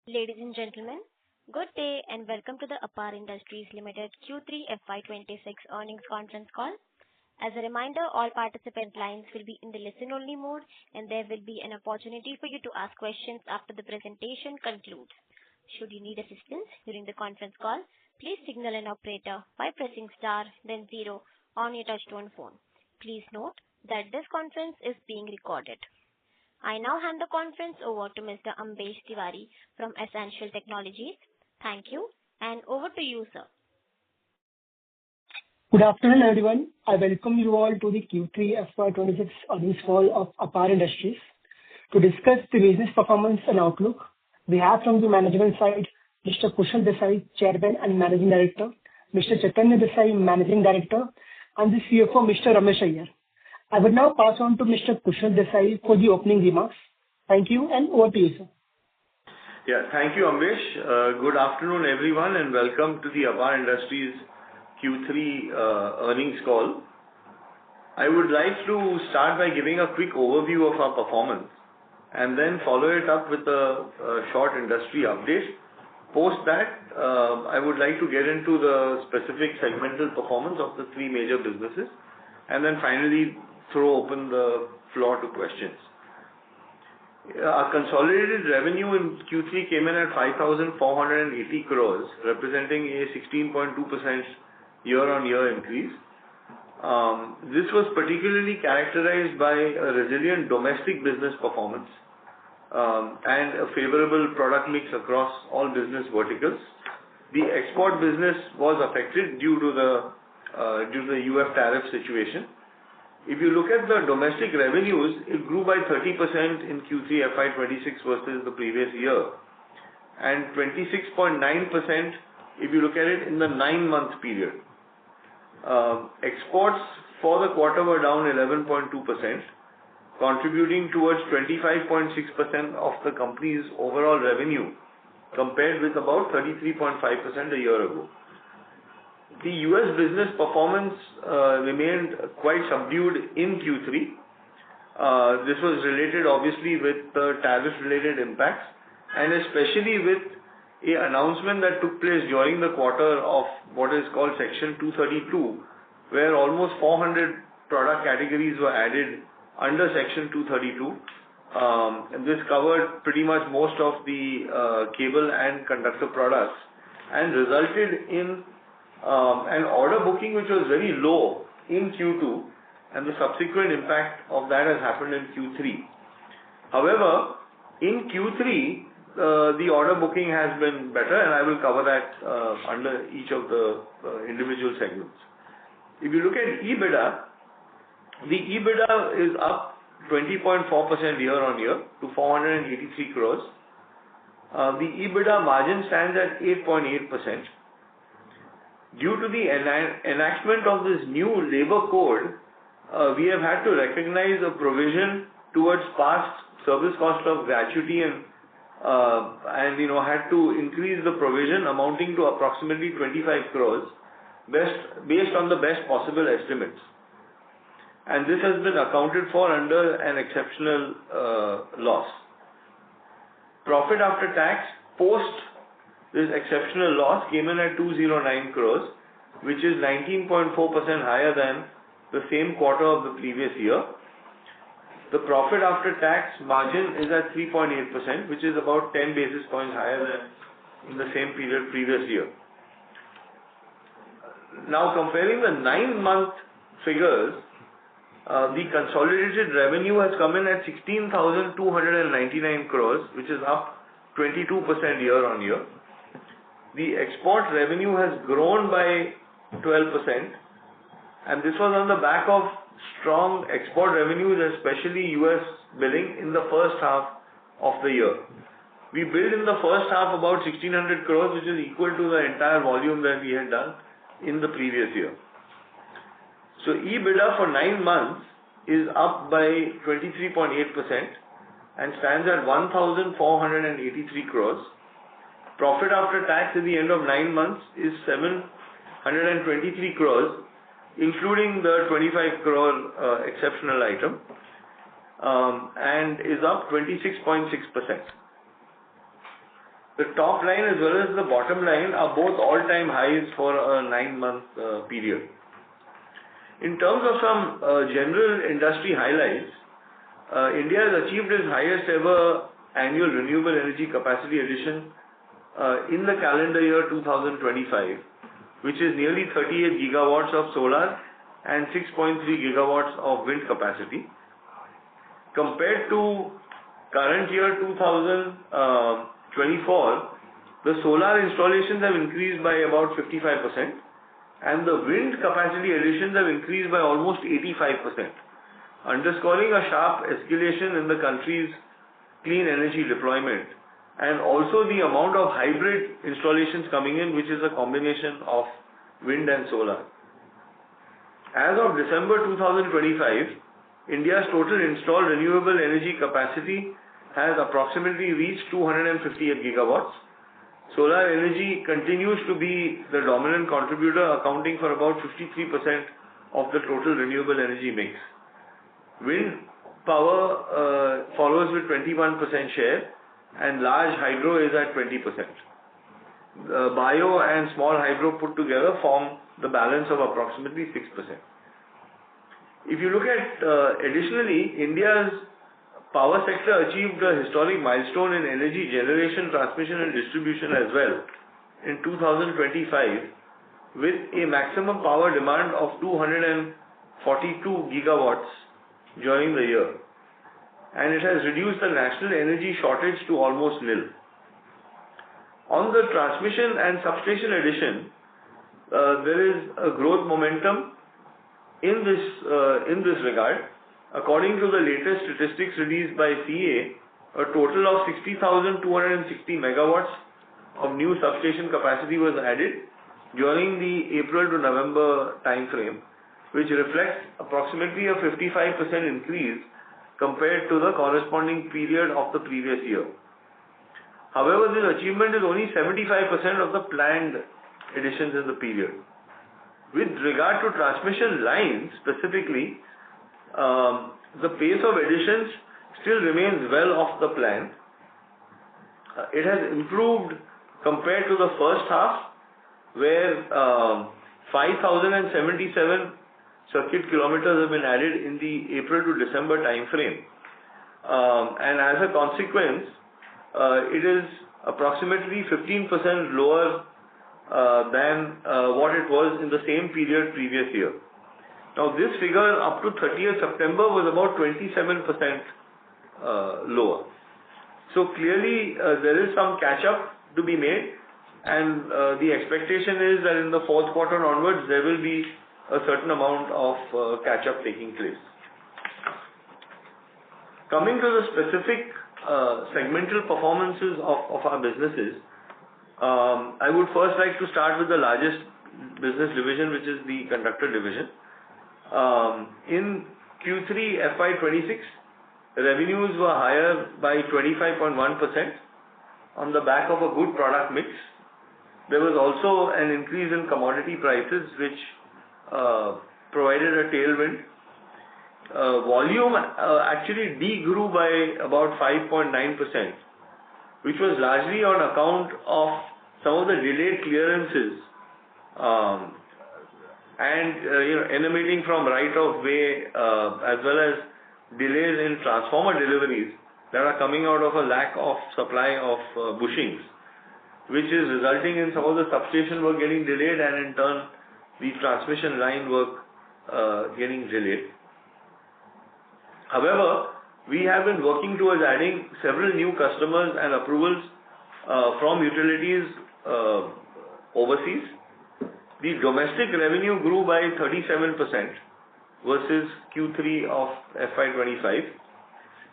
Ladies and gentlemen, good day and welcome to the Apar Industries Limited Q3 FY2026 earnings conference call. As a reminder, all participant lines will be in the listen-only mode, and there will be an opportunity for you to ask questions after the presentation concludes. Should you need assistance during the conference call, please signal an operator by pressing star then zero on your touchtone phone. Please note that this conference is being recorded. I now hand the conference over to Mr. Ambesh Tiwari from Essential Technologies. Thank you, and over to you, sir. Good afternoon, everyone. I welcome you all to the Q3 FY26 earnings call of Apar Industries. To discuss the business performance and outlook, we have from the management side Mr. Kushal Desai, Chairman and Managing Director, Mr. Chaitanya Desai, Managing Director, and the CFO, Mr. Ramesh Iyer. I will now pass on to Mr. Kushal Desai for the opening remarks. Thank you, and over to you, sir. Yeah, thank you, Ambesh. Good afternoon, everyone, and welcome to the Apar Industries Q3 earnings call. I would like to start by giving a quick overview of our performance and then follow it up with a short industry update. Post that, I would like to get into the specific segmental performance of the three major businesses and then finally throw open the floor to questions. Our consolidated revenue in Q3 came in at 5,480 crores, representing a 16.2% year-on-year increase. This was particularly characterized by a resilient domestic business performance and a favorable product mix across all business verticals. The export business was affected due to the UF tariff situation. If you look at the domestic revenues, it grew by 30% in Q3 FY26 versus the previous year, and 26.9% if you look at it in the 9-month period. Exports for the quarter were down 11.2%, contributing towards 25.6% of the company's overall revenue, compared with about 33.5% a year ago. The US business performance remained quite subdued in Q3. This was related obviously with the tariff-related impacts and especially with an announcement that took place during the quarter of what is called Section 232, where almost 400 product categories were added under Section 232. And this covered pretty much most of the cable and conductor products and resulted in an order booking which was very low in Q2, and the subsequent impact of that has happened in Q3. However, in Q3, the order booking has been better, and I will cover that under each of the individual segments. If you look at EBITDA, the EBITDA is up 20.4% year-on-year to 483 crores. The EBITDA margin stands at 8.8%. Due to the enactment of this new labor code, we have had to recognize a provision towards past service cost of gratuity and had to increase the provision amounting to approximately 25 crores based on the best possible estimates. And this has been accounted for under an exceptional loss. Profit after tax post this exceptional loss came in at 209 crores, which is 19.4% higher than the same quarter of the previous year. The profit after tax margin is at 3.8%, which is about 10 basis points higher than in the same period previous year. Now comparing the 9-month figures, the consolidated revenue has come in at 16,299 crores, which is up 22% year-on-year. The export revenue has grown by 12%, and this was on the back of strong export revenues, especially US billing in the first half of the year. We billed in the first half about 1,600 crores, which is equal to the entire volume that we had done in the previous year. So EBITDA for 9 months is up by 23.8% and stands at 1,483 crores. Profit after tax at the end of 9 months is 723 crores, including the 25 crore exceptional item, and is up 26.6%. The top line as well as the bottom line are both all-time highs for a 9-month period. In terms of some general industry highlights, India has achieved its highest ever annual renewable energy capacity addition in the calendar year 2025, which is nearly 38 gigawatts of solar and 6.3 gigawatts of wind capacity. Compared to current year 2024, the solar installations have increased by about 55%, and the wind capacity additions have increased by almost 85%, underscoring a sharp escalation in the country's clean energy deployment, and also the amount of hybrid installations coming in, which is a combination of wind and solar. As of December 2025, India's total installed renewable energy capacity has approximately reached 258 gigawatts. Solar energy continues to be the dominant contributor, accounting for about 53% of the total renewable energy mix. Wind power follows with 21% share, and large hydro is at 20%. Bio and small hydro put together form the balance of approximately 6%. If you look at additionally, India's power sector achieved a historic milestone in energy generation, transmission and distribution as well in 2025, with a maximum power demand of 242 gigawatts during the year, and it has reduced the national energy shortage to almost nil. On the transmission and substation addition, there is a growth momentum in this regard. According to the latest statistics released by CA, a total of 60,260 megawatts of new substation capacity was added during the April to November time frame, which reflects approximately a 55% increase compared to the corresponding period of the previous year. However, this achievement is only 75% of the planned additions in the period. With regard to transmission lines specifically, the pace of additions still remains well off the plan. It has improved compared to the first half, where 5,077 circuit kilometers have been added in the April to December time frame. And as a consequence, it is approximately 15% lower than what it was in the same period previous year. Now, this figure up to 30th September was about 27% lower. So clearly, there is some catch-up to be made, and the expectation is that in the fourth quarter onwards, there will be a certain amount of catch-up taking place. Coming to the specific segmental performances of our businesses, I would first like to start with the largest business division, which is the conductor division. In Q3 FY26, revenues were higher by 25.1% on the back of a good product mix. There was also an increase in commodity prices, which provided a tailwind. Volume actually de-grew by about 5.9%, which was largely on account of some of the delayed clearances and emanating from right of way, as well as delays in transformer deliveries that are coming out of a lack of supply of bushings, which is resulting in some of the substation work getting delayed, and in turn the transmission line work getting delayed. However, we have been working towards adding several new customers and approvals from utilities overseas. The domestic revenue grew by 37% versus Q3 of FY25.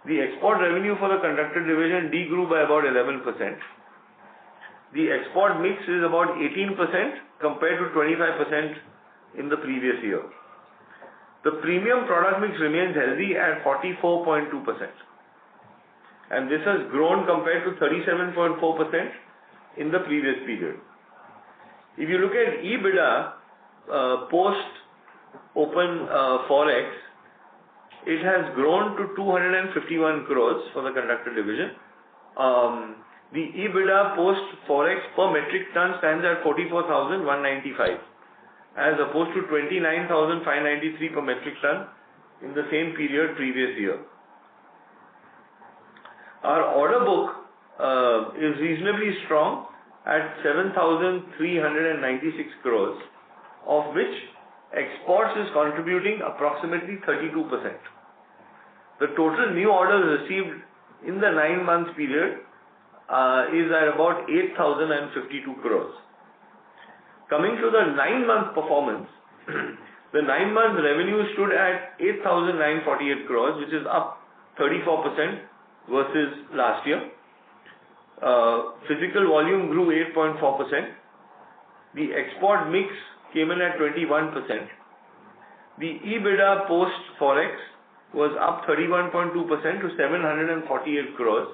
The export revenue for the conductor division de-grew by about 11%. The export mix is about 18% compared to 25% in the previous year. The premium product mix remains healthy at 44.2%, and this has grown compared to 37.4% in the previous period. If you look at EBITDA post open forex, it has grown to 251 crores for the conductor division. The EBITDA post Forex per metric ton stands at 44,195 as opposed to 29,593 per metric ton in the same period previous year. Our order book is reasonably strong at 7,396 crores, of which exports is contributing approximately 32%. The total new orders received in the 9-month period is at about 8,052 crores. Coming to the 9-month performance, the 9-month revenue stood at 8,948 crores, which is up 34% versus last year. Physical volume grew 8.4%. The export mix came in at 21%. The EBITDA post Forex was up 31.2% to 748 crores.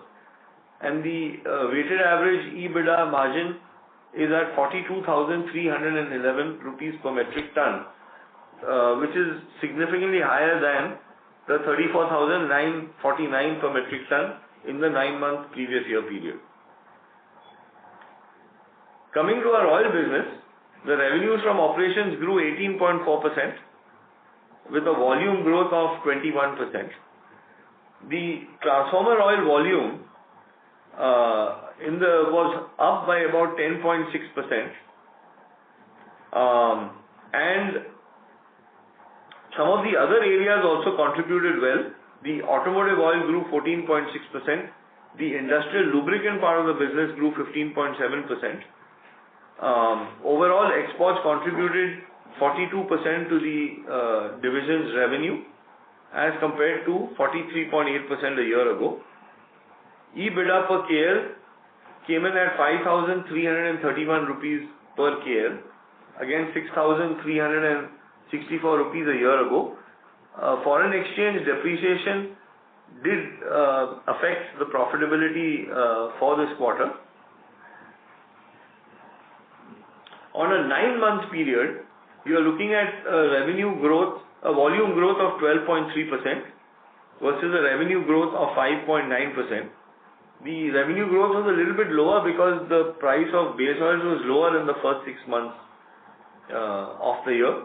And the weighted average EBITDA margin is at 42,311 rupees per metric ton, which is significantly higher than the 34,949 per metric ton in the 9-month previous year period. Coming to our oil business, the revenues from operations grew 18.4% with a volume growth of 21%. The transformer oil volume was up by about 10.6%, and some of the other areas also contributed well. The automotive oil grew 14.6%. The industrial lubricant part of the business grew 15.7%. Overall, exports contributed 42% to the division's revenue as compared to 43.8% a year ago. EBITDA per KL came in at 5,331 rupees per KL against 6,364 rupees a year ago. Foreign exchange depreciation did affect the profitability for this quarter. On a 9-month period, you are looking at volume growth of 12.3% versus a revenue growth of 5.9%. The revenue growth was a little bit lower because the price of base oils was lower in the first 6 months of the year.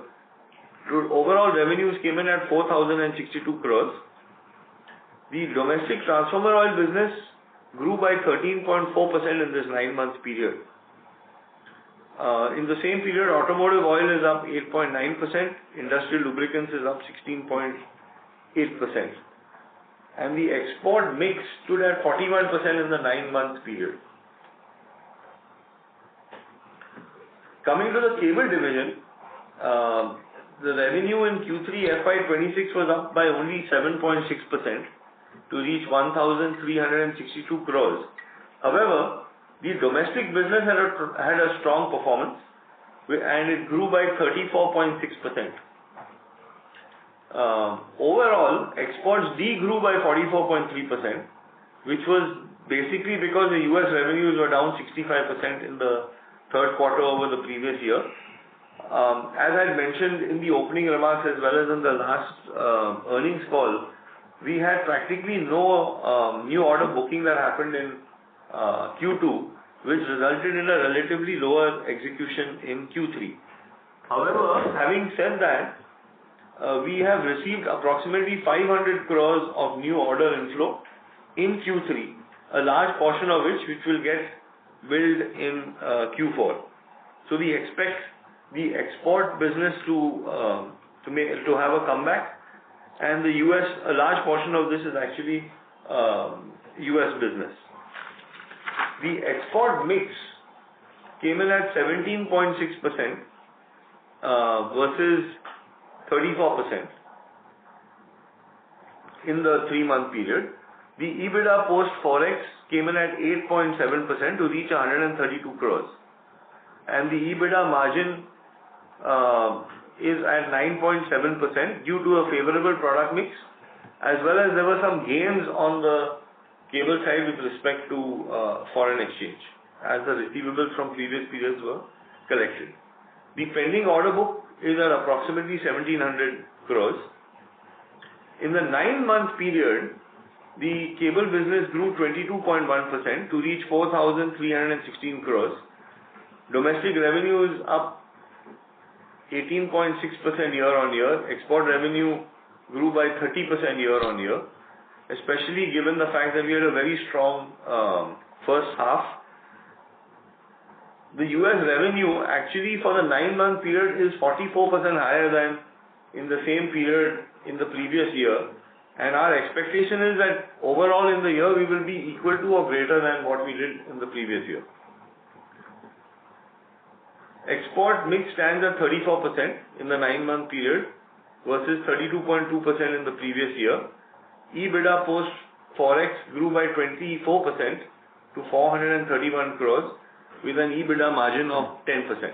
Overall revenues came in at 4,062 crores. The domestic transformer oil business grew by 13.4% in this 9-month period. In the same period, automotive oil is up 8.9%, industrial lubricants is up 16.8%. And the export mix stood at 41% in the 9-month period. Coming to the cable division, the revenue in Q3 FY26 was up by only 7.6% to reach 1,362 crores. However, the domestic business had a strong performance and it grew by 34.6%. Overall, exports de-grew by 44.3%, which was basically because the US revenues were down 65% in the third quarter over the previous year. As I mentioned in the opening remarks as well as in the last earnings call, we had practically no new order booking that happened in Q2, which resulted in a relatively lower execution in Q3. However, having said that, we have received approximately 500 crores of new order inflow in Q3, a large portion of which will get billed in Q4. So we expect the export business to have a comeback, and the US, a large portion of this is actually US business. The export mix came in at 17.6% versus 34% in the 3-month period. The EBITDA post Forex came in at 8.7% to reach 132 crores. And the EBITDA margin is at 9.7% due to a favorable product mix, as well as there were some gains on the cable side with respect to foreign exchange, as the receivables from previous periods were collected. The pending order book is at approximately 1,700 crores. In the 9-month period, the cable business grew 22.1% to reach 4,316 crores. Domestic revenue is up 18.6% year-on-year. Export revenue grew by 30% year-on-year, especially given the fact that we had a very strong first half. The US revenue actually for the 9-month period is 44% higher than in the same period in the previous year. And our expectation is that overall in the year we will be equal to or greater than what we did in the previous year. Export mix stands at 34% in the 9-month period versus 32.2% in the previous year. EBITDA post Forex grew by 24% to 431 crores with an EBITDA margin of 10%.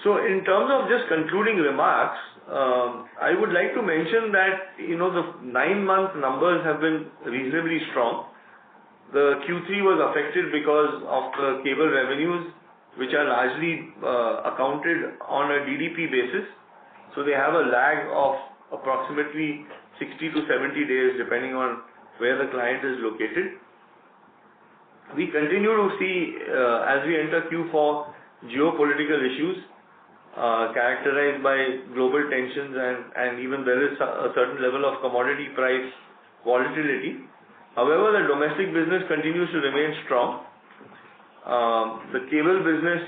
So in terms of just concluding remarks, I would like to mention that, the 9-month numbers have been reasonably strong. The Q3 was affected because of the cable revenues, which are largely accounted on a DDP basis. So they have a lag of approximately 60 to 70 days depending on where the client is located. We continue to see, as we enter Q4, geopolitical issues characterized by global tensions and even there is a certain level of commodity price volatility. However, the domestic business continues to remain strong. The cable business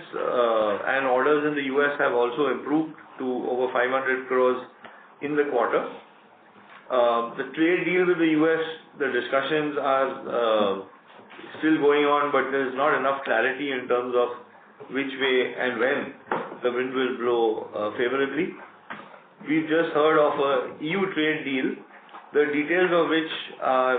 and orders in the US have also improved to over 500 crores in the quarter. The trade deal with the US, the discussions are still going on, but there is not enough clarity in terms of which way and when the wind will blow favorably. We've just heard of a EU trade deal, the details of which are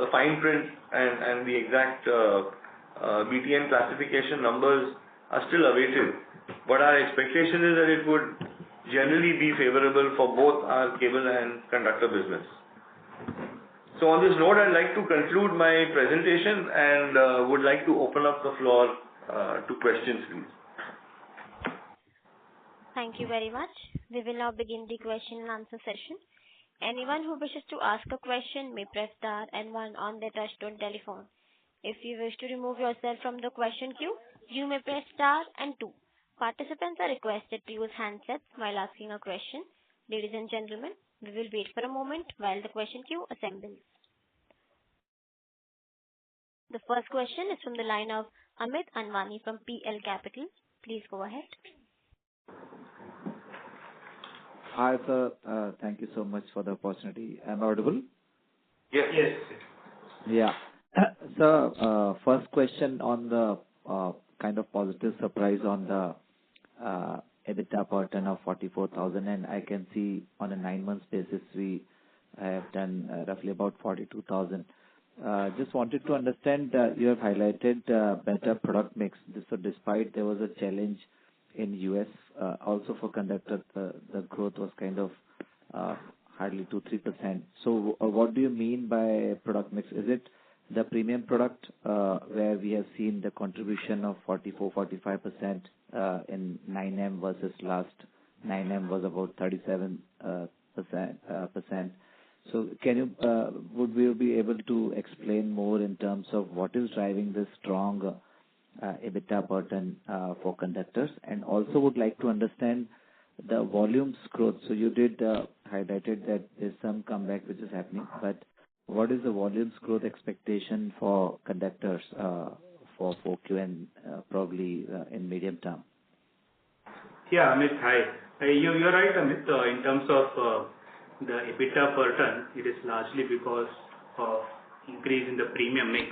the fine print and the exact BTN classification numbers are still awaited. But our expectation is that it would generally be favorable for both our cable and conductor business. So on this note, I'd like to conclude my presentation and would like to open up the floor to questions, please. Thank you very much. We will now begin the question and answer session. Anyone who wishes to ask a question may press star and 1 on their touchtone telephone. If you wish to remove yourself from the question queue, you may press star and 2. Participants are requested to use handsets while asking a question. Ladies and gentlemen, we will wait for a moment while the question queue assembles. The first question is from the line of Amit Anwani from PL Capital. Please go ahead. Hi, sir. Thank you so much for the opportunity. Am I audible? Yes. Yeah. So, first question on the kind of positive surprise on the EBITDA per ton of 44,000, and I can see on a 9-month basis we have done roughly about 42,000. Just wanted to understand, you have highlighted better product mix. So despite there was a challenge in US, also for conductor, the growth was kind of hardly 2-3%. So what do you mean by product mix? Is it the premium product where we have seen the contribution of 44-45% in 9M versus last 9M was about 37%. So can you would we be able to explain more in terms of what is driving this strong EBITDA per ton for conductors? And also would like to understand the volumes growth. So you did highlighted that there's some comeback which is happening, but what is the volumes growth expectation for conductors for 4Q and probably in medium term? Yeah, Amit, hi. You're right, Amit. In terms of the EBITDA per ton, it is largely because of increase in the premium mix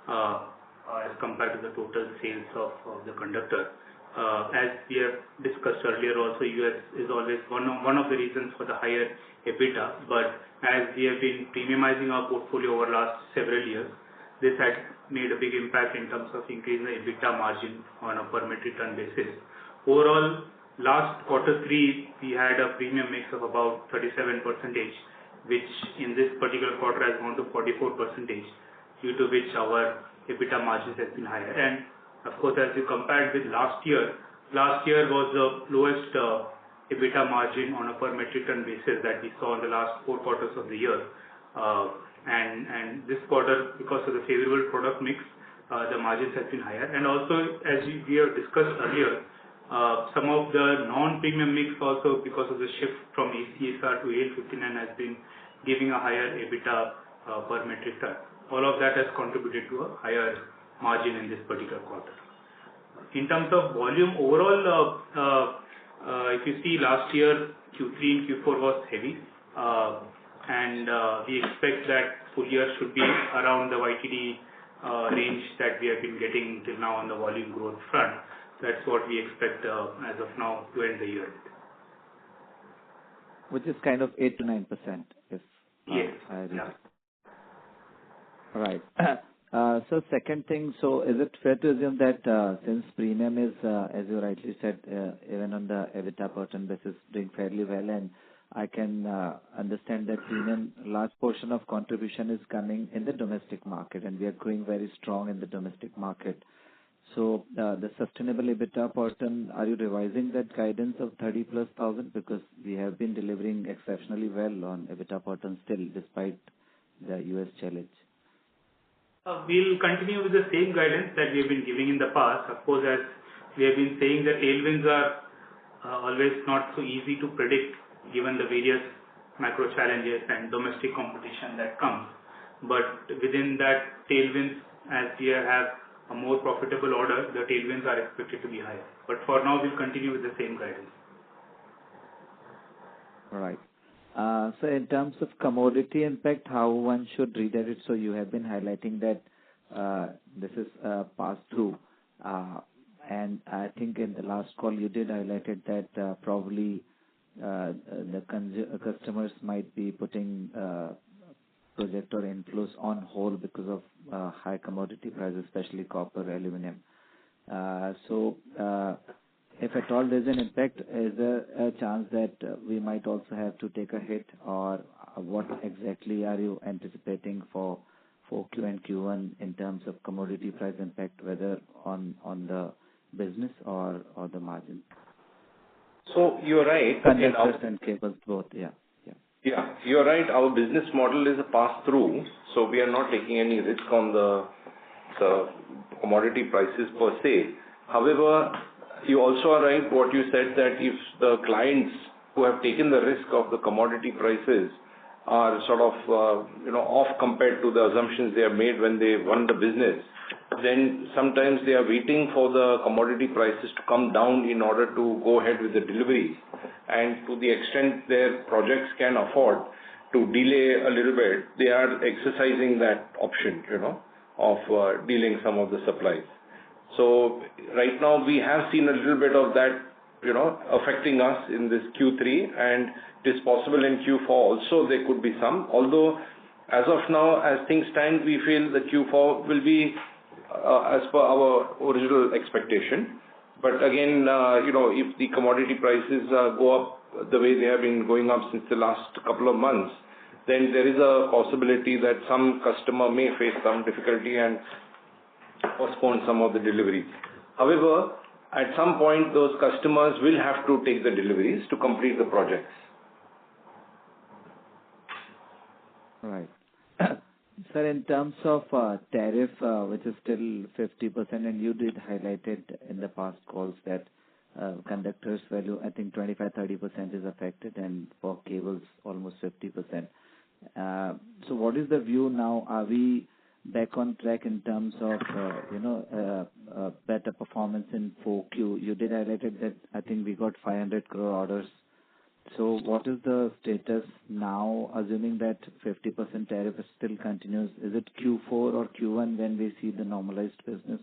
as compared to the total sales of the conductor. As we have discussed earlier also, US is always one of the reasons for the higher EBITDA, but as we have been premiumizing our portfolio over last several years, this had made a big impact in terms of increasing the EBITDA margin on a per metric ton basis. Overall, last Q3, we had a premium mix of about 37%, which in this particular quarter has gone to 44%, due to which our EBITDA margins has been higher. And of course, as you compared with last year was the lowest EBITDA margin on a per metric ton basis that we saw in the last 4 quarters of the year. And this quarter, because of the favorable product mix, the margins have been higher. And also, as we have discussed earlier, some of the non-premium mix also, because of the shift from ACSR to AL59, has been giving a higher EBITDA per metric ton. All of that has contributed to a higher margin in this particular quarter. In terms of volume, overall, if you see last year, Q3 and Q4 was heavy, and we expect that full year should be around the YTD range that we have been getting till now on the volume growth front. That's what we expect as of now to end the year. Which is kind of 8 to 9%, if yes. I read. Yeah. Right. So second thing, so is it fair to assume that since premium is, as you rightly said, even on the EBITDA per ton basis, doing fairly well, and I can understand that premium, large portion of contribution is coming in the domestic market, and we are growing very strong in the domestic market. So the sustainable EBITDA per ton, are you revising that guidance of 30,000+? Because we have been delivering exceptionally well on EBITDA per ton still, despite the US challenge. We'll continue with the same guidance that we have been giving in the past. Of course, as we have been saying, the tailwinds are always not so easy to predict given the various macro challenges and domestic competition that comes. But within that tailwinds, as we have a more profitable order, the tailwinds are expected to be higher. But for now, we'll continue with the same guidance. Right. So in terms of commodity impact, how one should read it? So you have been highlighting that this is passed through. And I think in the last call you did highlighted that probably the customers might be putting project or inflows on hold because of high commodity prices, especially copper, aluminum. So if at all there's an impact, is there a chance that we might also have to take a hit, or what exactly are you anticipating for Q and Q1 in terms of commodity price impact, whether on the business or the margin? So you're right. Conductors and cables both, yeah. Yeah, you're right. Our business model is a pass-through, so we are not taking any risk on the commodity prices per se. However, you also are right what you said, that if the clients who have taken the risk of the commodity prices are sort of off compared to the assumptions they have made when they won the business, then sometimes they are waiting for the commodity prices to come down in order to go ahead with the deliveries. And to the extent their projects can afford to delay a little bit, they are exercising that option, of dealing some of the supplies. So right now we have seen a little bit of that, affecting us in this Q3, and it is possible in Q4 also there could be some. Although as of now, as things stand, we feel that Q4 will be as per our original expectation. But again, if the commodity prices go up the way they have been going up since the last couple of months, then there is a possibility that some customer may face some difficulty and postpone some of the deliveries. However, at some point, those customers will have to take the deliveries to complete the projects. Right. Sir, in terms of tariff, which is still 50%, and you did highlight it in the past calls that conductors value, I think 25-30% is affected, and for cables almost 50%. So what is the view now? Are we back on track in terms of better performance in 4Q? You did highlight it that I think we got 500 crore orders. So what is the status now, assuming that 50% tariff still continues? Is it Q4 or Q1 when we see the normalized business?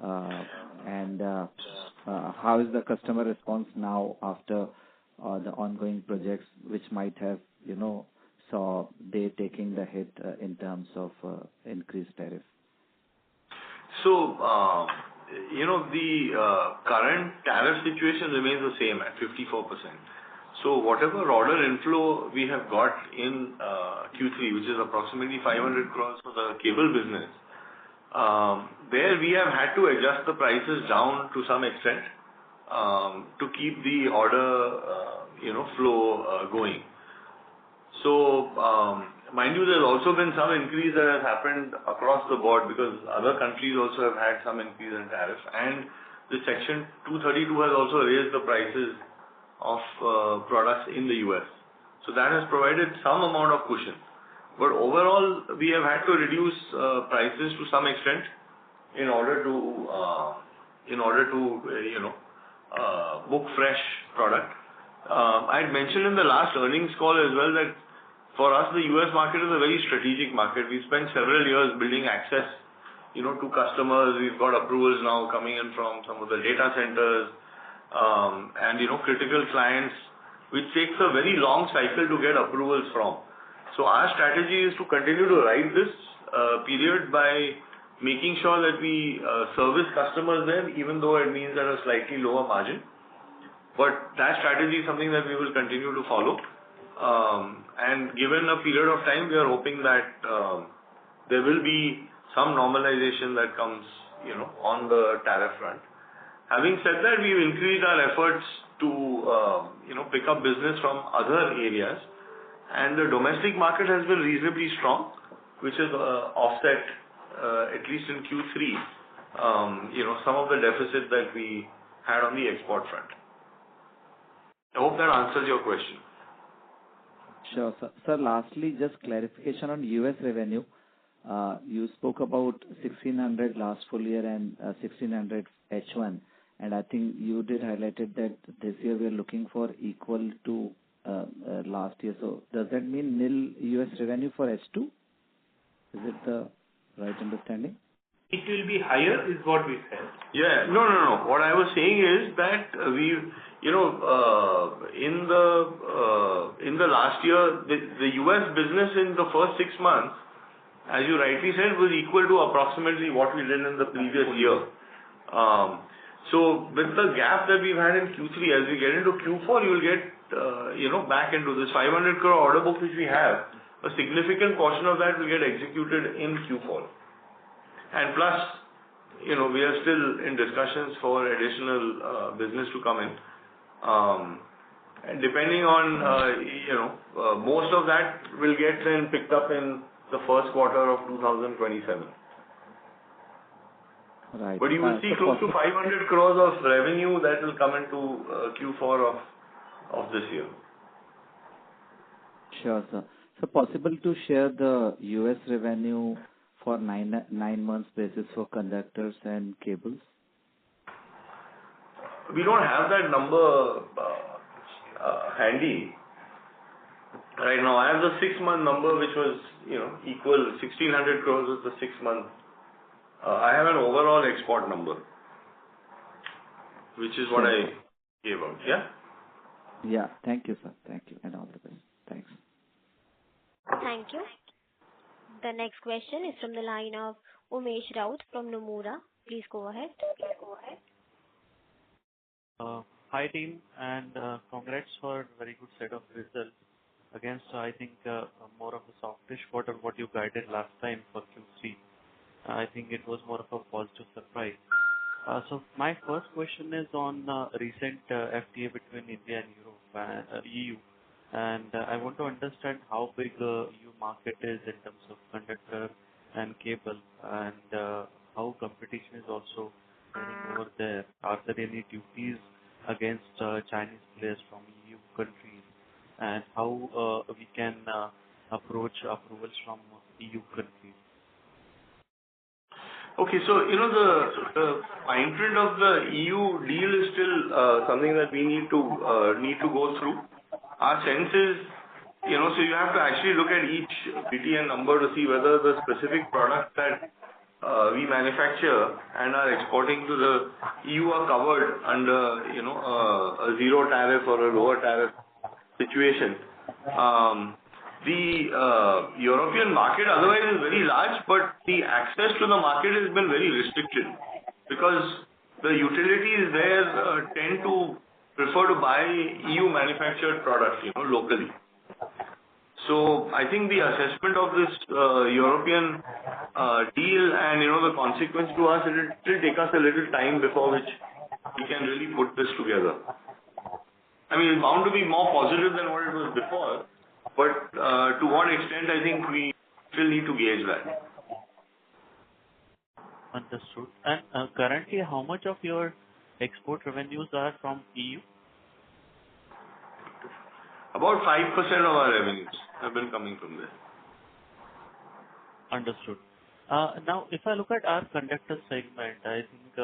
And how is the customer response now after the ongoing projects, which might have, saw they taking the hit in terms of increased tariff? So, the current tariff situation remains the same at 54%. So whatever order inflow we have got in Q3, which is approximately 500 crores for the cable business, there we have had to adjust the prices down to some extent to keep the order, flow going. So Mind you, there's also been some increase that has happened across the board because other countries also have had some increase in tariff, and the Section 232 has also raised the prices of products in the US. So that has provided some amount of cushion. But overall, we have had to reduce prices to some extent in order to book fresh product. I had mentioned in the last earnings call as well that for us, the US market is a very strategic market. We've spent several years building access, to customers. We've got approvals now coming in from some of the data centers, and, critical clients, which takes a very long cycle to get approvals from. So our strategy is to continue to ride this period by making sure that we service customers there, even though it means at a slightly lower margin. But that strategy is something that we will continue to follow. And given a period of time, we are hoping that there will be some normalization that comes, on the tariff front. Having said that, we've increased our efforts to, pick up business from other areas, and the domestic market has been reasonably strong, which has offset, at least in Q3, some of the deficit that we had on the export front. I hope that answers your question. Sure, sir. Sir, lastly, just clarification on US revenue. You spoke about 1,600 last full year and 1,600 H1, and I think you did highlighted that this year we are looking for equal to last year. So does that mean nil US revenue for H2? Is it the right understanding? It will be higher, is what we said. Yeah. No. What I was saying is that we've, in the last year, the US business in the first 6 months, as you rightly said, was equal to approximately what we did in the previous year. So with the gap that we've had in Q3, as we get into Q4, you will get, back into this 500 crore order book which we have. A significant portion of that will get executed in Q4. And plus, we are still in discussions for additional business to come in. And depending on, most of that will get then picked up in the first quarter of 2027. Right. But you will see close to 500 crores of revenue that will come into Q4 of this year. Sure, sir. So possible to share the US revenue for 9 months basis for conductors and cables? We don't have that number handy right now. I have the 6-month number, which was, equal 1,600 crores was the 6 month. I have an overall export number, which is what I gave out. Yeah? Yeah. Thank you, sir. Thank you. And all the best. Thanks. Thank you. The next question is from the line of Umesh Raut from Nomura. Please go ahead. Hi team, and congrats for a very good set of results against, I think, more of a softish quarter what you guided last time for Q3. I think it was more of a positive surprise. So my first question is on recent FTA between India and Europe and EU. And I want to understand how big the EU market is in terms of conductor and cable, and how competition is also running over there. Are there any duties against Chinese players from EU countries, and how we can approach approvals from EU countries? Okay, so the fine print of the EU deal is still something that we need to go through. Our sense is, so you have to actually look at each BTN number to see whether the specific products that we manufacture and are exporting to the EU are covered under, a zero tariff or a lower tariff situation. The European market otherwise is very large, but the access to the market has been very restricted because the utilities there tend to prefer to buy EU manufactured products, locally. So I think the assessment of this European deal and the consequence to us, it will take us a little time before which we can really put this together. I mean, it's bound to be more positive than what it was before, But to what extent, I think we still need to gauge that. Understood. And currently, how much of your export revenues are from EU? About 5% of our revenues have been coming from there. Understood. Now, if I look at our conductor segment, I think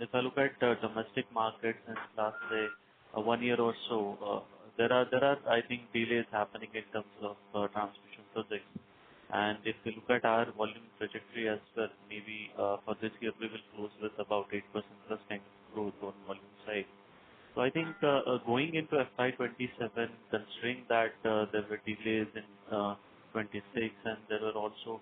if I look at domestic markets since last, say, 1 year or so, there are I think delays happening in terms of transmission projects. And if we look at our volume trajectory as well, maybe for this year we will close with about 8% plus kind of growth on volume side. So I think going into FY27, considering that there were delays in 26 and there were also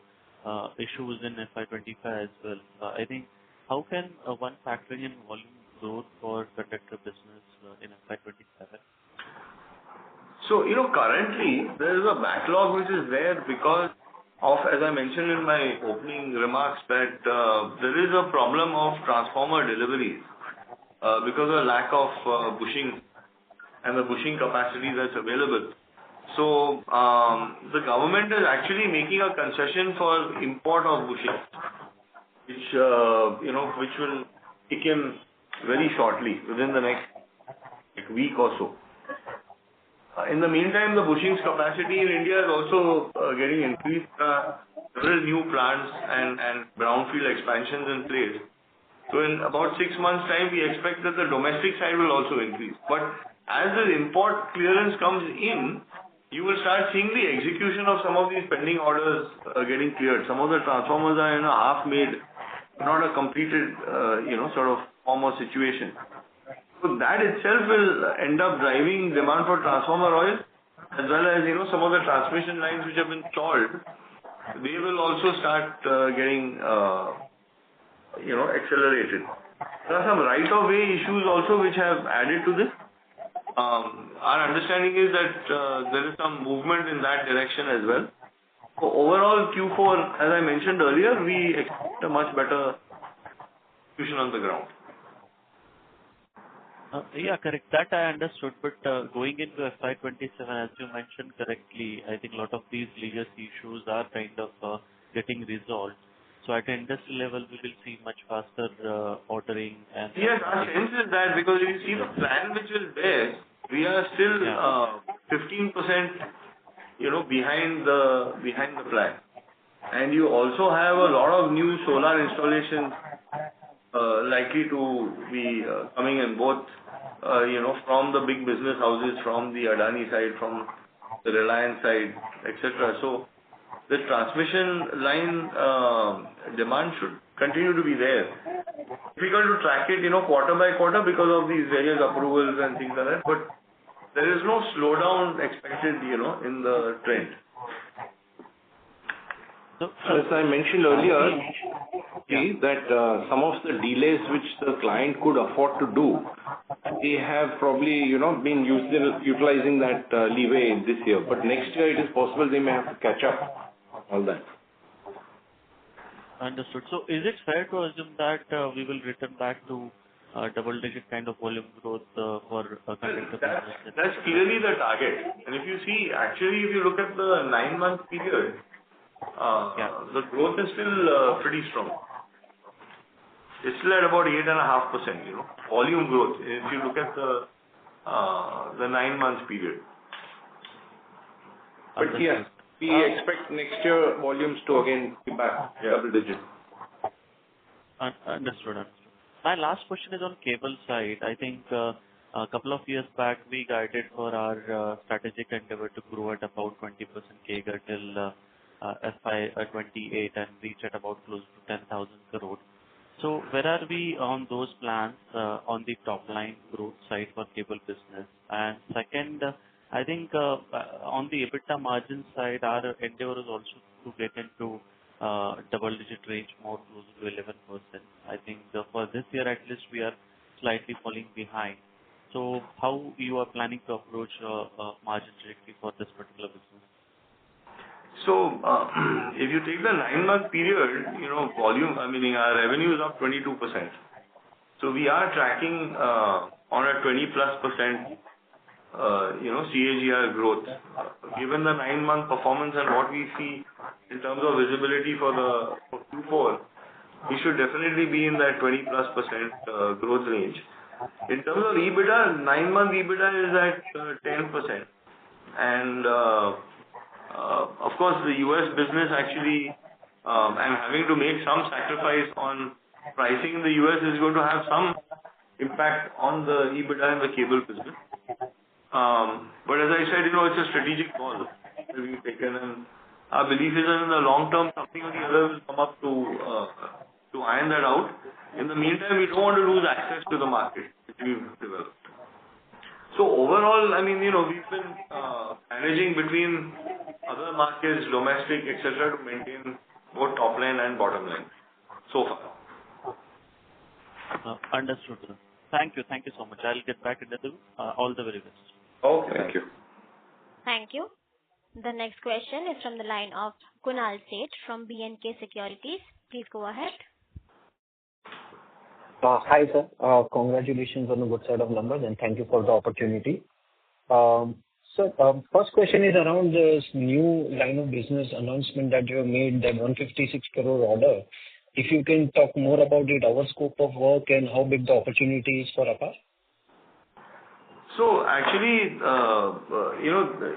issues in FY25 as well, I think how can one factoring in volume growth for conductor business in FY27? So, currently there is a backlog which is there because of, as I mentioned in my opening remarks, that there is a problem of transformer deliveries because of lack of bushing and the bushing capacity that's available. So, the government is actually making a concession for import of bushing, which will kick in very shortly, within the next week or so. In the meantime, the bushings capacity in India is also getting increased. Several new plants and brownfield expansions in place. So in about 6 months' time, we expect that the domestic side will also increase. But as the import clearance comes in, you will start seeing the execution of some of these pending orders getting cleared. Some of the transformers are in a half-made, not a completed, sort of form or situation. So that itself will end up driving demand for transformer oil, as well as, some of the transmission lines which have been stalled. They will also start getting, accelerated. There are some right-of-way issues also which have added to this. Our understanding is that there is some movement in that direction as well. So overall, Q4, as I mentioned earlier, we expect a much better execution on the ground. Yeah, correct. That I understood. But going into FY27, as you mentioned correctly, I think a lot of these legacy issues are kind of getting resolved. So at an industry level, we will see much faster ordering. And yes, our sense is that because you see the plan which is there, we are still 15%, behind the plan. And you also have a lot of new solar installations likely to be coming in, both from the big business houses, from the Adani side, from the Reliance side, etc. So the transmission line demand should continue to be there. Difficult to track it, quarter by quarter because of these various approvals and things like that. But there is no slowdown expected, in the trend. As I mentioned earlier, that some of the delays which the client could afford to do, they have probably, been utilizing that leeway this year. But next year it is possible they may have to catch up all that. Understood. So is it fair to assume that we will return back to double-digit kind of volume growth for conductor business? That's clearly the target. And if you see, actually, if you look at the 9-month period, the growth is still pretty strong. It's still at about 8.5%, volume growth, if you look at the 9-month period. But yes, we expect next year volumes to again be back double digit. Understood. My last question is on cable side. I think a couple of years back we guided for our strategic endeavor to grow at about 20% CAGR till FY28 and reach at about close to 10,000 crore. So where are we on those plans on the top line growth side for cable business? And second, I think on the EBITDA margin side, our endeavor is also to get into double-digit range, more close to 11%. I think for this year at least we are slightly falling behind. So how you are planning to approach margin trajectory for this particular business? So, if you take the 9-month period, volume, our revenue is up 22%. So we are tracking on a 20+% CAGR growth. Given the 9-month performance and what we see in terms of visibility for Q4, we should definitely be in that 20+% growth range. In terms of EBITDA, 9-month EBITDA is at 10%. And of course, the US business actually, and having to make some sacrifice on pricing in the US is going to have some impact on the EBITDA in the cable business. But as I said, it's a strategic call that we've taken, and our belief is that in the long term, something or the other will come up to iron that out. In the meantime, we don't want to lose access to the market which we've developed. So overall, I mean, we've been managing between other markets, domestic, etc., to maintain both top line and bottom line so far. Understood, sir. Thank you so much. I'll get back into the all the very best. Okay, thank you. Thank you. The next question is from the line of Kunal Seth from B&K Securities. Please go ahead. Hi, sir. Congratulations on a good set of numbers, and thank you for the opportunity. First question is around this new line of business announcement that you have made, that 156 crore order. If you can talk more about it, our scope of work, and how big the opportunity is for Apar? So actually,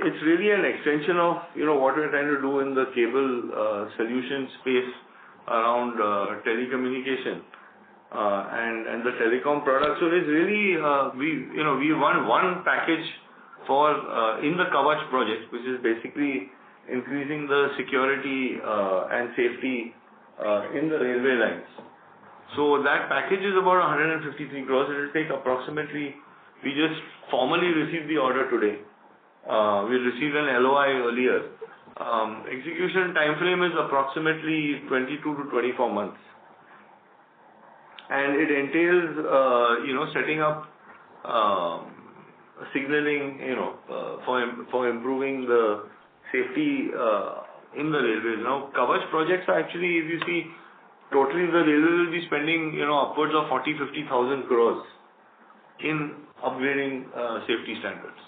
it's really an extension of, what we're trying to do in the cable solution space around telecommunication and the telecom products. So it's really, we won one package for in the Kavach project, which is basically increasing the security and safety in the railway lines. So that package is about 153 crores. It will take approximately, we just formally received the order today. We received an LOI earlier. Execution time frame is approximately 22 to 24 months. And it entails, setting up signaling, for improving the safety in the railways. Now, Kavach projects are actually, if you see, totally the railway will be spending, upwards of 40,000-50,000 crores in upgrading safety standards.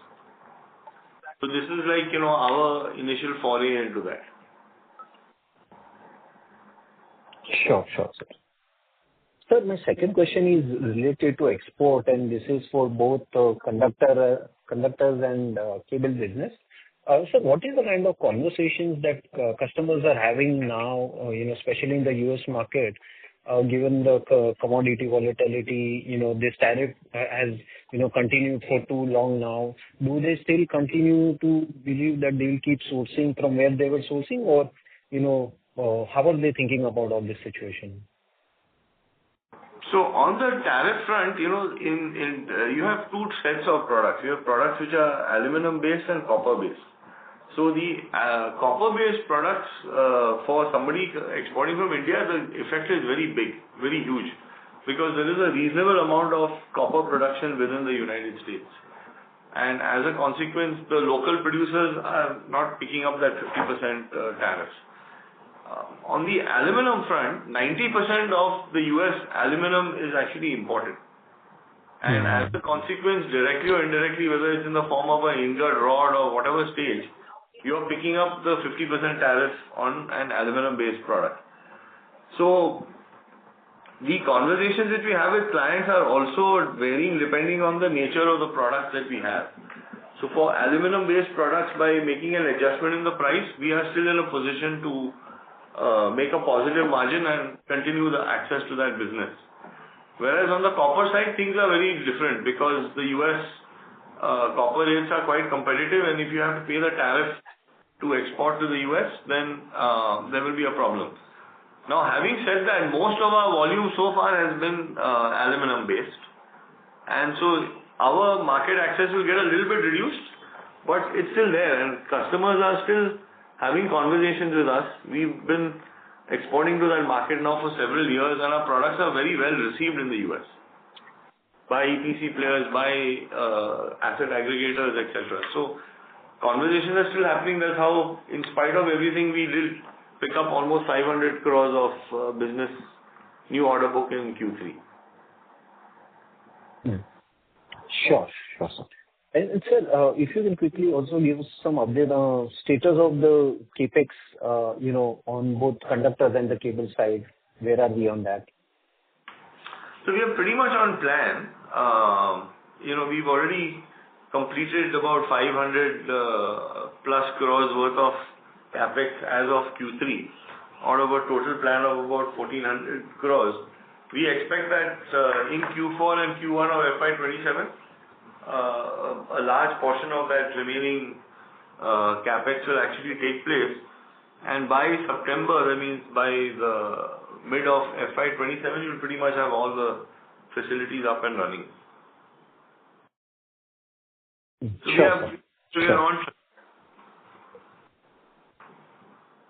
So this is like, our initial foray into that. Sure, sir. Sir, my second question is related to export, and this is for both conductors and cable business. So what is the kind of conversations that customers are having now, especially in the US market, given the commodity volatility, this tariff has, continued for too long now? Do they still continue to believe that they will keep sourcing from where they were sourcing, or, how are they thinking about all this situation? So on the tariff front, you have two sets of products. You have products which are aluminum based and copper based. So the copper based products for somebody exporting from India, the effect is very big, very huge, because there is a reasonable amount of copper production within the United States. And as a consequence, the local producers are not picking up that 50% tariffs. On the aluminum front, 90% of the US aluminum is actually imported. And as a consequence, directly or indirectly, whether it's in the form of an ingot, rod, or whatever stage, you're picking up the 50% tariff on an aluminum-based product. So the conversations that we have with clients are also varying depending on the nature of the products that we have. So for aluminum-based products, by making an adjustment in the price, we are still in a position to make a positive margin and continue the access to that business. Whereas on the copper side, things are very different, because the US copper rates are quite competitive, and if you have to pay the tariff to export to the US, then there will be a problem. Now, having said that, most of our volume so far has been aluminum based, and so our market access will get a little bit reduced, but it's still there, and customers are still having conversations with us. We've been exporting to that market now for several years, and our products are very well received in the US by EPC players, by asset aggregators, etc. So conversations are still happening. That's how, in spite of everything, we did pick up almost 500 crores of business, new order book in Q3. Sure, sir. And sir, if you can quickly also give us some update on status of the CapEx, on both conductors and the cable side. Where are we on that? So we are pretty much on plan. We've already completed about 500 plus crores worth of capex as of Q3 out of a total plan of about 1400 crores. We expect that in Q4 and Q1 of FY27, a large portion of that remaining capex will actually take place. And by September, that means by the mid of FY27, you'll pretty much have all the facilities up and running. So we are on.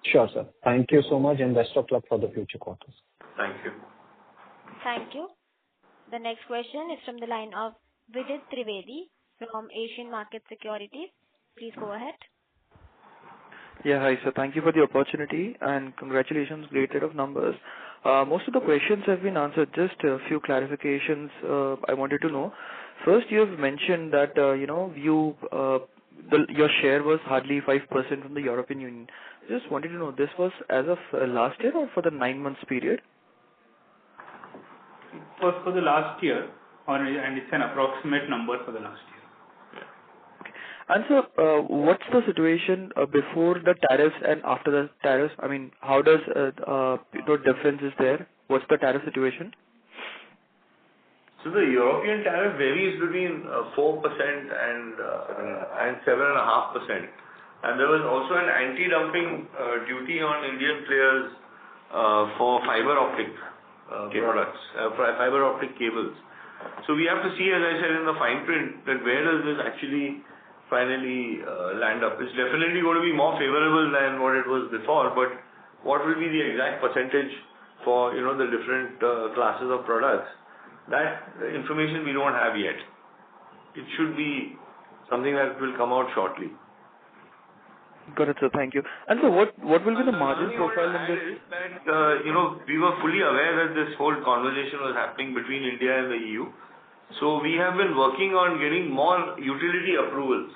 Sure, sir. Thank you so much and best of luck for the future quarters. Thank you. Thank you. The next question is from the line of Vidit Trivedi from Asian Market Securities. Please go ahead. Yeah, hi, sir. Thank you for the opportunity and congratulations. Great set of numbers. Most of the questions have been answered. Just a few clarifications I wanted to know. First, you have mentioned that, your share was hardly 5% from the European Union. Just wanted to know, this was as of last year or for the 9 months period? It was for the last year, and it's an approximate number for the last year. And so, what's the situation before the tariffs and after the tariffs? I mean, how does difference is there? What's the tariff situation? So the European tariff varies between 4% and 7.5%. And there was also an anti-dumping duty on Indian players for fiber optic products, fiber optic cables. So we have to see, as I said in the fine print, that where does this actually finally land up. It's definitely going to be more favorable than what it was before, but what will be the exact percentage for the different classes of products? That information we don't have yet. It should be something that will come out shortly. Got it, sir. Thank you. And so what will be the margin profile in this? We were fully aware that this whole conversation was happening between India and the EU. So we have been working on getting more utility approvals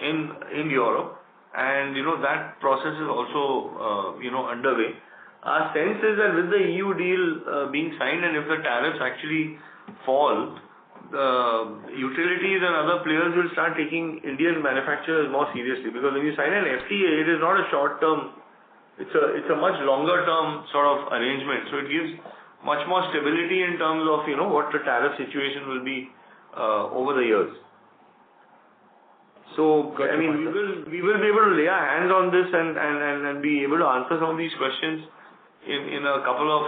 in Europe, and that process is also underway. Our sense is that with the EU deal being signed, and if the tariffs actually fall, the utilities and other players will start taking Indian manufacturers more seriously, because when you sign an FTA, it is not a short term, it's a much longer term sort of arrangement. So it gives much more stability in terms of what the tariff situation will be over the years. So I mean, we will be able to lay our hands on this and be able to answer some of these questions in a couple of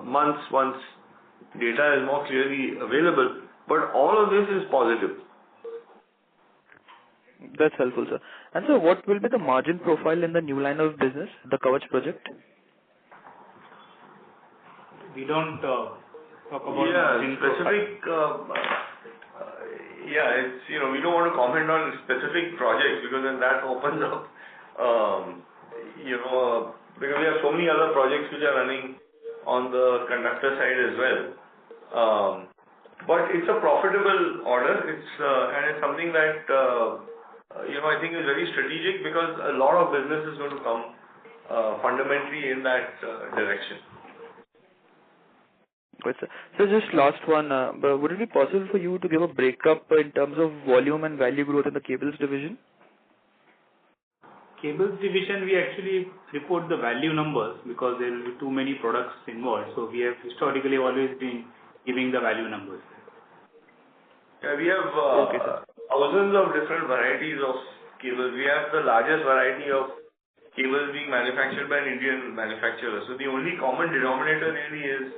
months once data is more clearly available. But all of this is positive. That's helpful, sir. And so what will be the margin profile in the new line of business, the Kavach project? We don't talk about margin specific. It's we don't want to comment on specific projects, because then that opens up because we have so many other projects which are running on the conductor side as well. But it's a profitable order. And it's something that I think is very strategic, because a lot of business is going to come fundamentally in that direction. Good, sir. So just last one, would it be possible for you to give a breakup in terms of volume and value growth in the cables division? Cables division, we actually report the value numbers because there will be too many products involved. So we have historically always been giving the value numbers. Yeah, we have thousands of different varieties of cables. We have the largest variety of cables being manufactured by an Indian manufacturer. So the only common denominator really is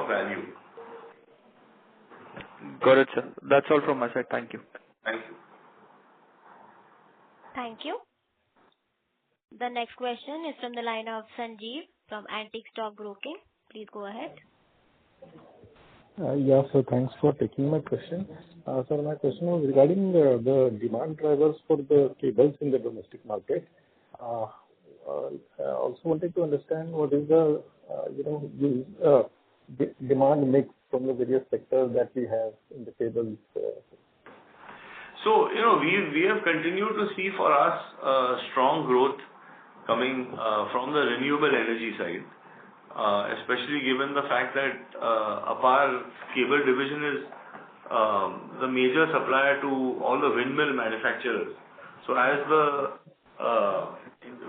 value. Got it, sir. That's all from my side. Thank you. Thank you. Thank you. The next question is from the line of Sanjeev from Antique Stock Broking. Please go ahead. So thanks for taking my question. Sir, my question was regarding the demand drivers for the cables in the domestic market. I also wanted to understand what is the demand mix from the various sectors that we have in the cables? So, we have continued to see for us strong growth coming from the renewable energy side, especially given the fact that Apar cable division is the major supplier to all the windmill manufacturers. So as the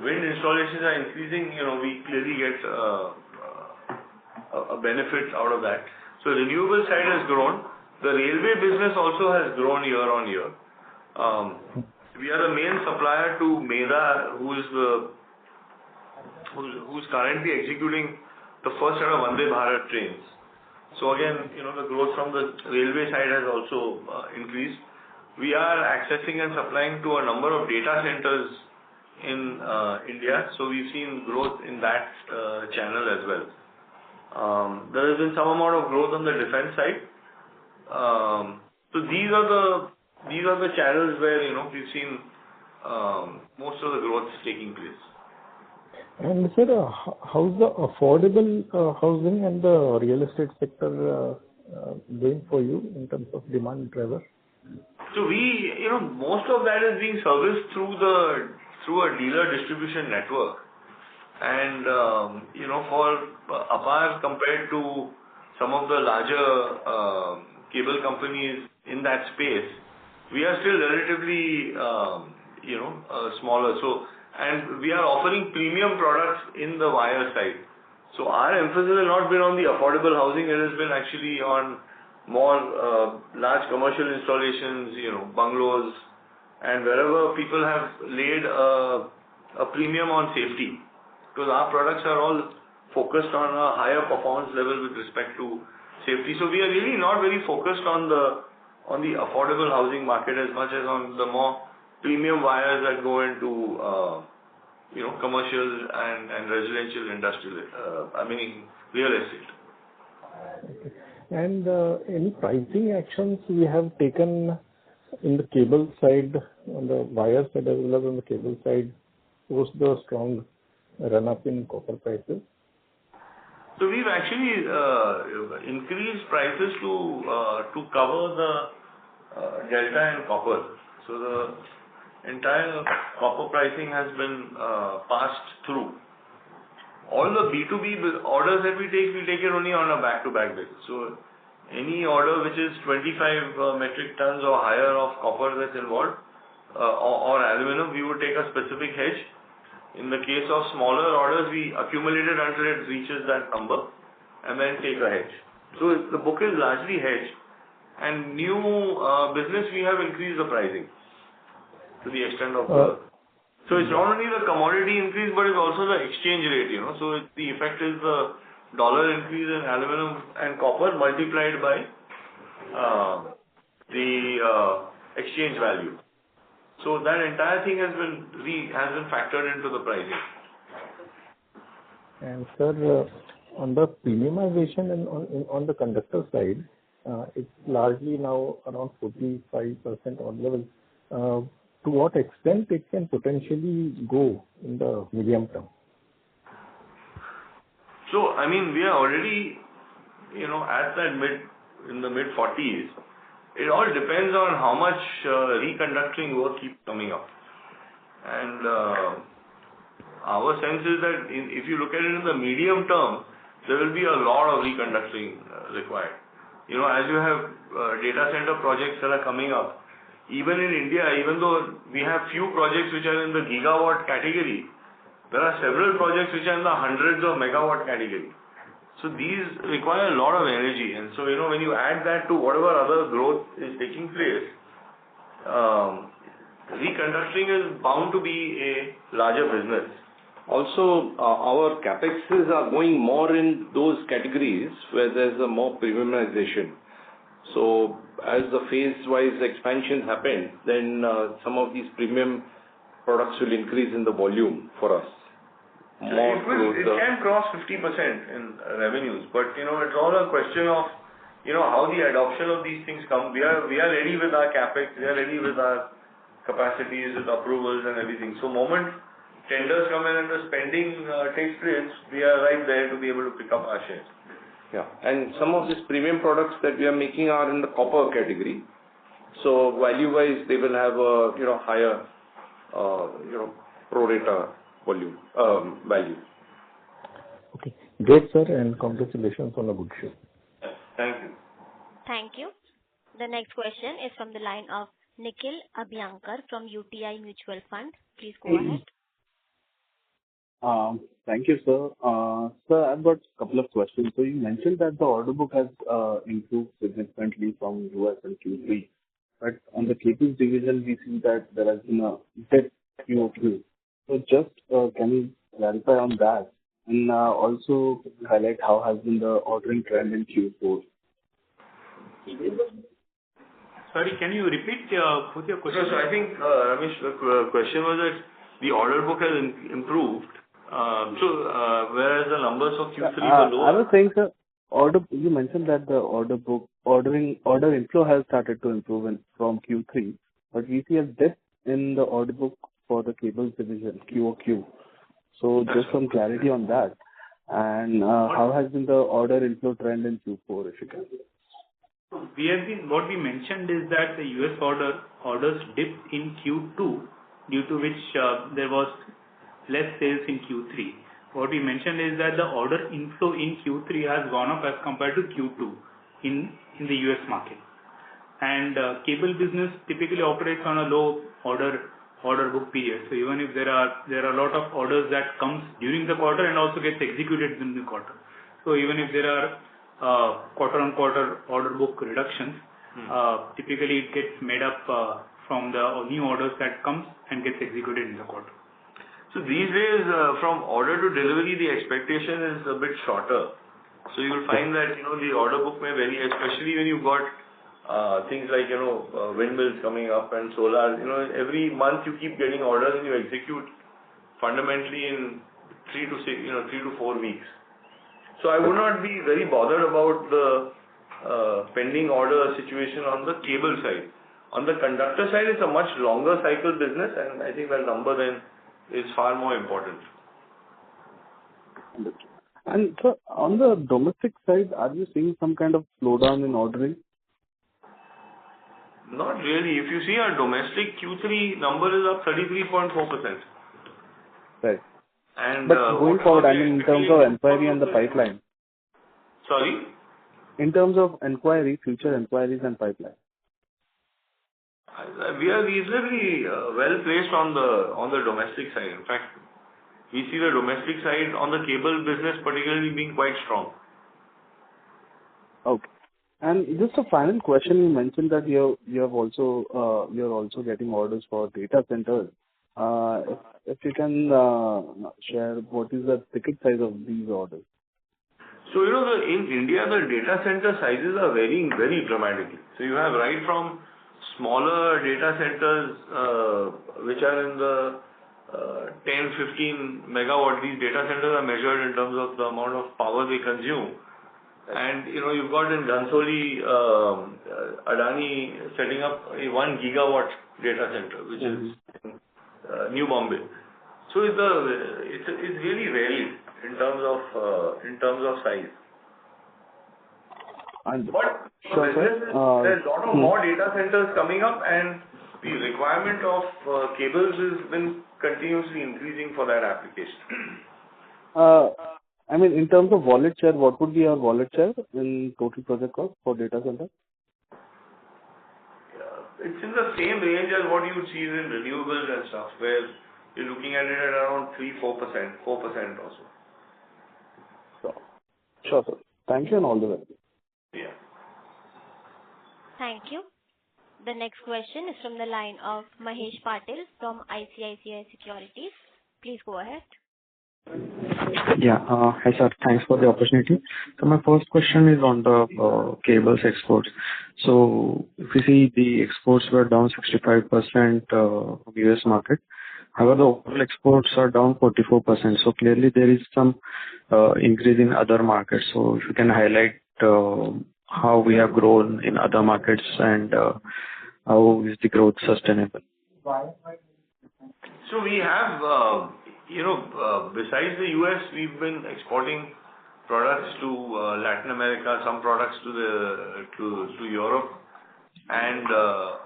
wind installations are increasing, we clearly get a benefit out of that. So renewable side has grown. The railway business also has grown year on year. We are the main supplier to Medha, who's currently executing the first set of Vande Bharat trains. So again, the growth from the railway side has also increased. We are accessing and supplying to a number of data centers in India, so we've seen growth in that channel as well. There has been some amount of growth on the defense side. So these are the channels where we've seen most of the growth taking place. And sir, how's the affordable housing and the real estate sector doing for you in terms of demand driver? So we, most of that is being serviced through a dealer distribution network. And, for Apar compared to some of the larger cable companies in that space, we are still relatively, smaller. So, and we are offering premium products in the wire side. So our emphasis has not been on the affordable housing, it has been actually on more large commercial installations, bungalows, and wherever people have laid a premium on safety. Because our products are all focused on a higher performance level with respect to safety. So we are really not very focused on the affordable housing market as much as on the more premium wires that go into commercial and residential industrial, real estate. Okay. And any pricing actions we have taken in the cable side, on the wire side as well as on the cable side, post the strong run-up in copper prices? So we've actually increased prices to cover the delta in copper. So the entire copper pricing has been passed through. All the B2B orders that we take it only on a back-to-back basis. So any order which is 25 metric tons or higher of copper that's involved, or aluminum, we would take a specific hedge. In the case of smaller orders, we accumulate it until it reaches that number and then take a hedge. So the book is largely hedged, and new business we have increased the pricing to the extent of so it's not only the commodity increase, but it's also the exchange rate, So the effect is the dollar increase in aluminum and copper multiplied by the exchange value. So that entire thing has been factored into the pricing. And sir, on the premiumization and on the conductor side, it's largely now around 45% on level. To what extent it can potentially go in the medium term? So, we are already, at that in the mid-40s. It all depends on how much reconductoring work keeps coming up. And our sense is that if you look at it in the medium term, there will be a lot of reconductoring required. As you have data center projects that are coming up, even in India, even though we have few projects which are in the gigawatt category, there are several projects which are in the hundreds of megawatt category. So these require a lot of energy, and so when you add that to whatever other growth is taking place, reconductoring is bound to be a larger business. Also, our capexes are going more in those categories where there's a more premiumization. So as the phase-wise expansions happen, then some of these premium products will increase in the volume for us. It can cross 50% in revenues, but it's all a question of how the adoption of these things come. We are ready with our capex, we are ready with our capacities, with approvals and everything. So moment tenders come in and the spending takes place, we are right there to be able to pick up our shares. Yeah. And some of these premium products that we are making are in the copper category. So value-wise, they will have a, higher, pro rata volume, value. Okay. Great, sir, and congratulations on a good show. Thank you. Thank you. The next question is from the line of Nikhil Abhyankar from UTI Mutual Fund. Please go ahead. Thank you, sir. Sir, I've got a couple of questions. So you mentioned that the order book has improved significantly from US and Q3. But on the cables division, we see that there has been a dip QOQ. So just can you clarify on that? And also highlight how has been the ordering trend in Q4? Sorry, can you repeat both your questions? So I think, Ramesh, the question was that the order book has improved. Whereas the numbers of Q3 were lower. I was saying, sir, you mentioned that the order inflow has started to improve from Q3, but we see a dip in the order book for the cables division, QOQ. So just some clarity on that. And how has been the order inflow trend in Q4, if you can? What we mentioned is that the US orders dipped in Q2, due to which there was less sales in Q3. What we mentioned is that the order inflow in Q3 has gone up as compared to Q2 in the US market. And cable business typically operates on a low order book period. So even if there are a lot of orders that comes during the quarter and also gets executed in the quarter. So even if there are quarter-on-quarter order book reductions, typically it gets made up from the new orders that comes and gets executed in the quarter. So these days, from order to delivery, the expectation is a bit shorter. So you will find that, the order book may vary, especially when you've got things like, windmills coming up and solar. Every month you keep getting orders and you execute fundamentally in 3 to 4 weeks. So I would not be very bothered about the pending order situation on the cable side. On the conductor side, it's a much longer cycle business, and I think that number then is far more important. And so on the domestic side, are you seeing some kind of slowdown in ordering? Not really. If you see our domestic Q3 number is up 33.4%. Right. And but going forward, in terms of inquiry and the pipeline. Sorry? In terms of inquiry, future inquiries and pipeline. We are reasonably well placed on the domestic side. In fact, we see the domestic side on the cable business particularly being quite strong. Okay. And just a final question, you mentioned that you're also getting orders for data centers. If you can share what is the ticket size of these orders? So in India the data center sizes are varying very dramatically. So you have right from smaller data centers which are in the 10-15 megawatt. These data centers are measured in terms of the amount of power they consume. And you've got in Ghansoli, Adani setting up a 1 gigawatt data center, which is in New Bombay. So it's really varied in terms of size. But there's a lot of more data centers coming up, and the requirement of cables has been continuously increasing for that application. In terms of wallet share, what would be your wallet share in total project cost for data center? It's in the same range as what you would see in renewables and stuff, where you're looking at it at around 3-4%, 4% or so. Sure, sir. Thank you and all the best. Yeah. Thank you. The next question is from the line of Mahesh Patil from ICICI Securities. Please go ahead. Yeah. Hi, sir. Thanks for the opportunity. So my first question is on the cables exports. So if you see the exports were down 65% of US market. However, the overall exports are down 44%. So clearly there is some increase in other markets. So if you can highlight how we have grown in other markets and how is the growth sustainable? So we have, besides the US, we've been exporting products to Latin America, some products to Europe and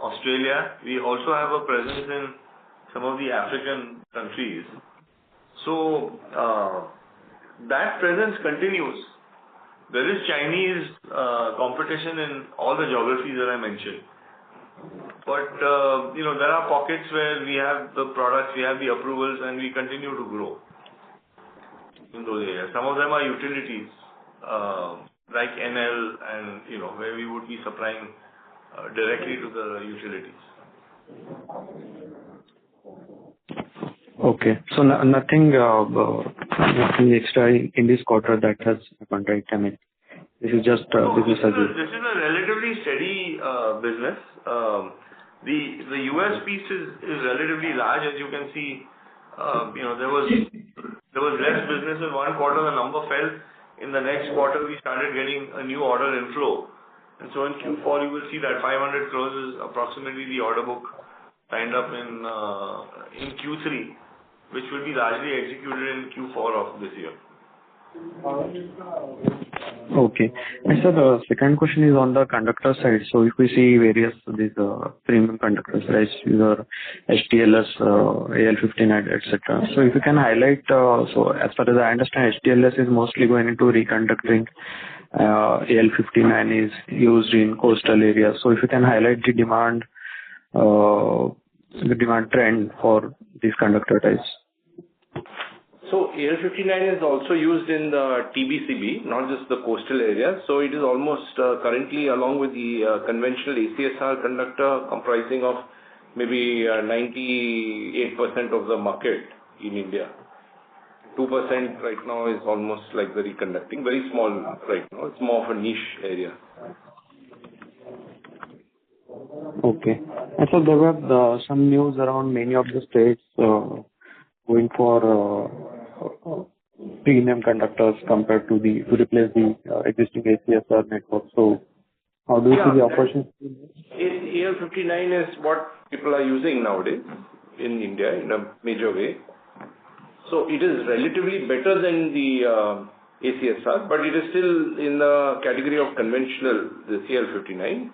Australia. We also have a presence in some of the African countries. So that presence continues. There is Chinese competition in all the geographies that I mentioned. But there are pockets where we have the products, we have the approvals, and we continue to grow in those areas. Some of them are utilities, like NL, and where we would be supplying directly to the utilities. Okay. So nothing extra in this quarter that has happened, right? I mean, this is just business as usual. This is a relatively steady business. The US piece is relatively large, as you can see. There was less business in one quarter. The number fell. In the next quarter, we started getting a new order inflow, and so in Q4 you will see that 500 crores is approximately the order book signed up in Q3, which will be largely executed in Q4 of this year. Okay. And sir, the second question is on the conductor side. So if we see various these premium conductors, right, either HTLS, AL59, etc. So if you can highlight, so as far as I understand, HTLS is mostly going into reconducting. AL59 is used in coastal areas. So if you can highlight the demand trend for these conductor types. So AL59 is also used in the TBCB, not just the coastal areas. So it is almost currently, along with the conventional ACSR conductor, comprising of maybe 98% of the market in India. 2% right now is almost like the reconducting, very small right now. It's more of a niche area. Okay. And so there were some news around many of the states going for premium conductors compared to replace the existing ACSR network. So how do you see the opportunity? AL59 is what people are using nowadays in India in a major way. So it is relatively better than the ACSR, but it is still in the category of conventional, the AL59.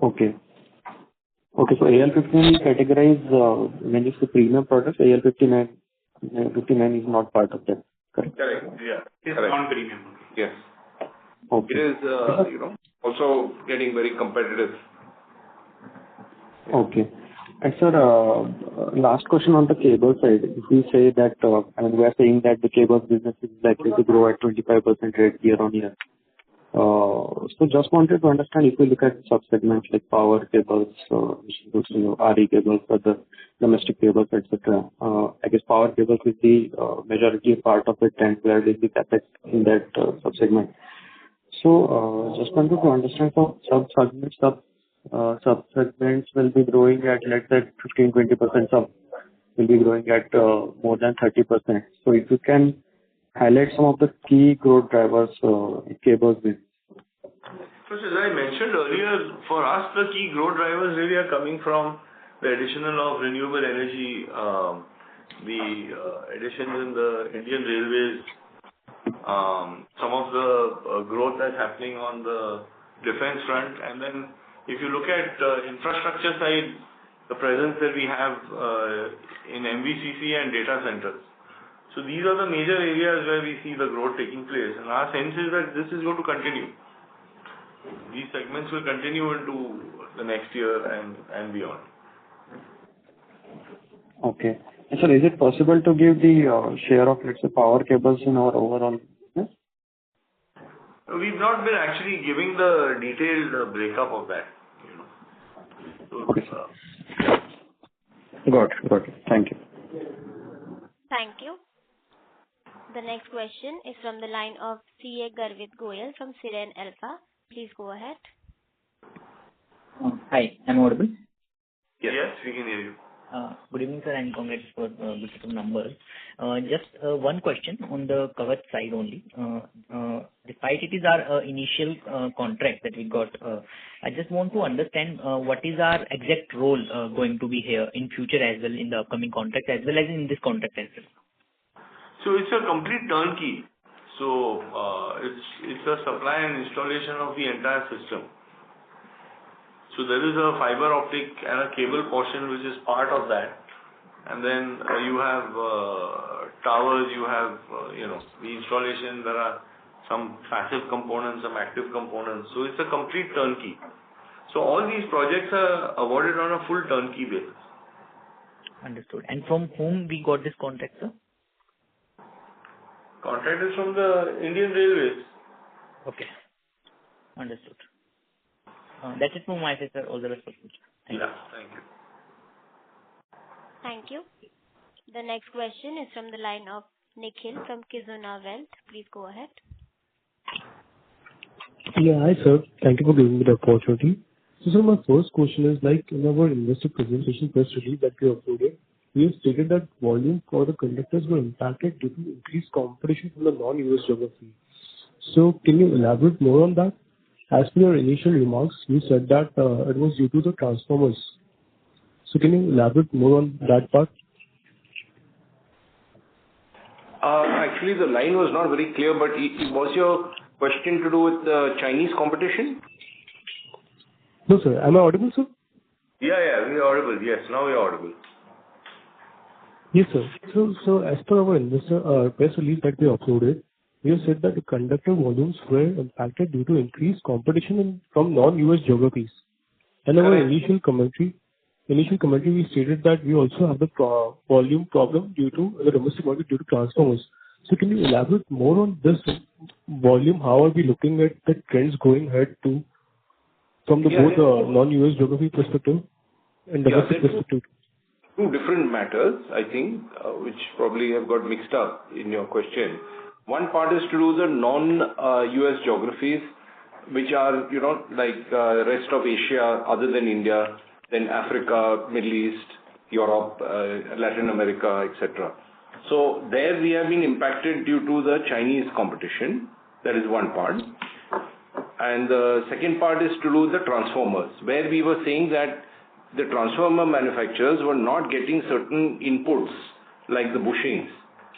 Okay. Okay, so AL59 categorized when you say premium products, AL59 is not part of that, correct? Correct, yeah. It's non-premium. Yes. Okay. It is, also getting very competitive. Okay. And sir, last question on the cable side. If we say that, we are saying that the cable business is likely to grow at 25% rate year on year. So just wanted to understand if we look at sub-segments like power cables, which includes, RE cables, other domestic cables, etc. I guess power cables is the majority part of it, and where is the capex in that sub-segment. So just wanted to understand how sub-segments will be growing at, let's say, 15-20%, sub will be growing at more than 30%. So if you can highlight some of the key growth drivers in cables business. So as I mentioned earlier, for us the key growth drivers really are coming from the addition of renewable energy, the additions in the Indian Railways, some of the growth that's happening on the defense front, and then if you look at infrastructure side, the presence that we have in MVCC and data centers. So these are the major areas where we see the growth taking place, and our sense is that this is going to continue. These segments will continue into the next year and beyond. Okay. And sir, is it possible to give the share of, let's say, power cables in our overall business? We've not been actually giving the detailed breakup of that. Okay, sir. Got it. Thank you. Thank you. The next question is from the line of CA Garvit Goyal from Siren Alpha. Please go ahead. Hi, am I audible? Yes, we can hear you. Good evening, sir, and congrats for good set of numbers. Just one question on the covered side only. Despite it is our initial contract that we got, I just want to understand what is our exact role going to be here in future as well in the upcoming contract as well as in this contract as well. So it's a complete turnkey. So it's a supply and installation of the entire system. So there is a fiber optic and a cable portion which is part of that. And then you have towers, you have the installation, there are some passive components, some active components. So it's a complete turnkey. So all these projects are awarded on a full turnkey basis. Understood. And from whom we got this contract, sir? Contract is from the Indian Railways. Okay. Understood. That's it from my side, sir. All the best for future. Thank you. Thank you. Thank you. The next question is from the line of Nikhil from Kizuna Wealth. Please go ahead. Yeah, hi sir. Thank you for giving me the opportunity. So sir, my first question is like in our investor presentation press release that we uploaded, we have stated that volume for the conductors were impacted due to increased competition from the non-US geography. So can you elaborate more on that? As per your initial remarks, you said that it was due to the transformers. So can you elaborate more on that part? Actually, the line was not very clear, but was your question to do with the Chinese competition? No, sir. Am I audible, sir? Yeah, we are audible. Yes, now we are audible. Yes, sir. So as per our investor press release that we uploaded, we have said that the conductor volumes were impacted due to increased competition from non-US geographies. And our initial commentary, we stated that we also have the volume problem due to the domestic market due to transformers. So can you elaborate more on this volume? How are we looking at the trends going ahead from the both non-US geography perspective and domestic perspective? Two different matters, I think, which probably have got mixed up in your question. One part is to do the non-US geographies, which are, like rest of Asia other than India, then Africa, Middle East, Europe, Latin America, etc. So there we have been impacted due to the Chinese competition. That is one part. And the second part is to do the transformers, where we were saying that the transformer manufacturers were not getting certain inputs like the bushings.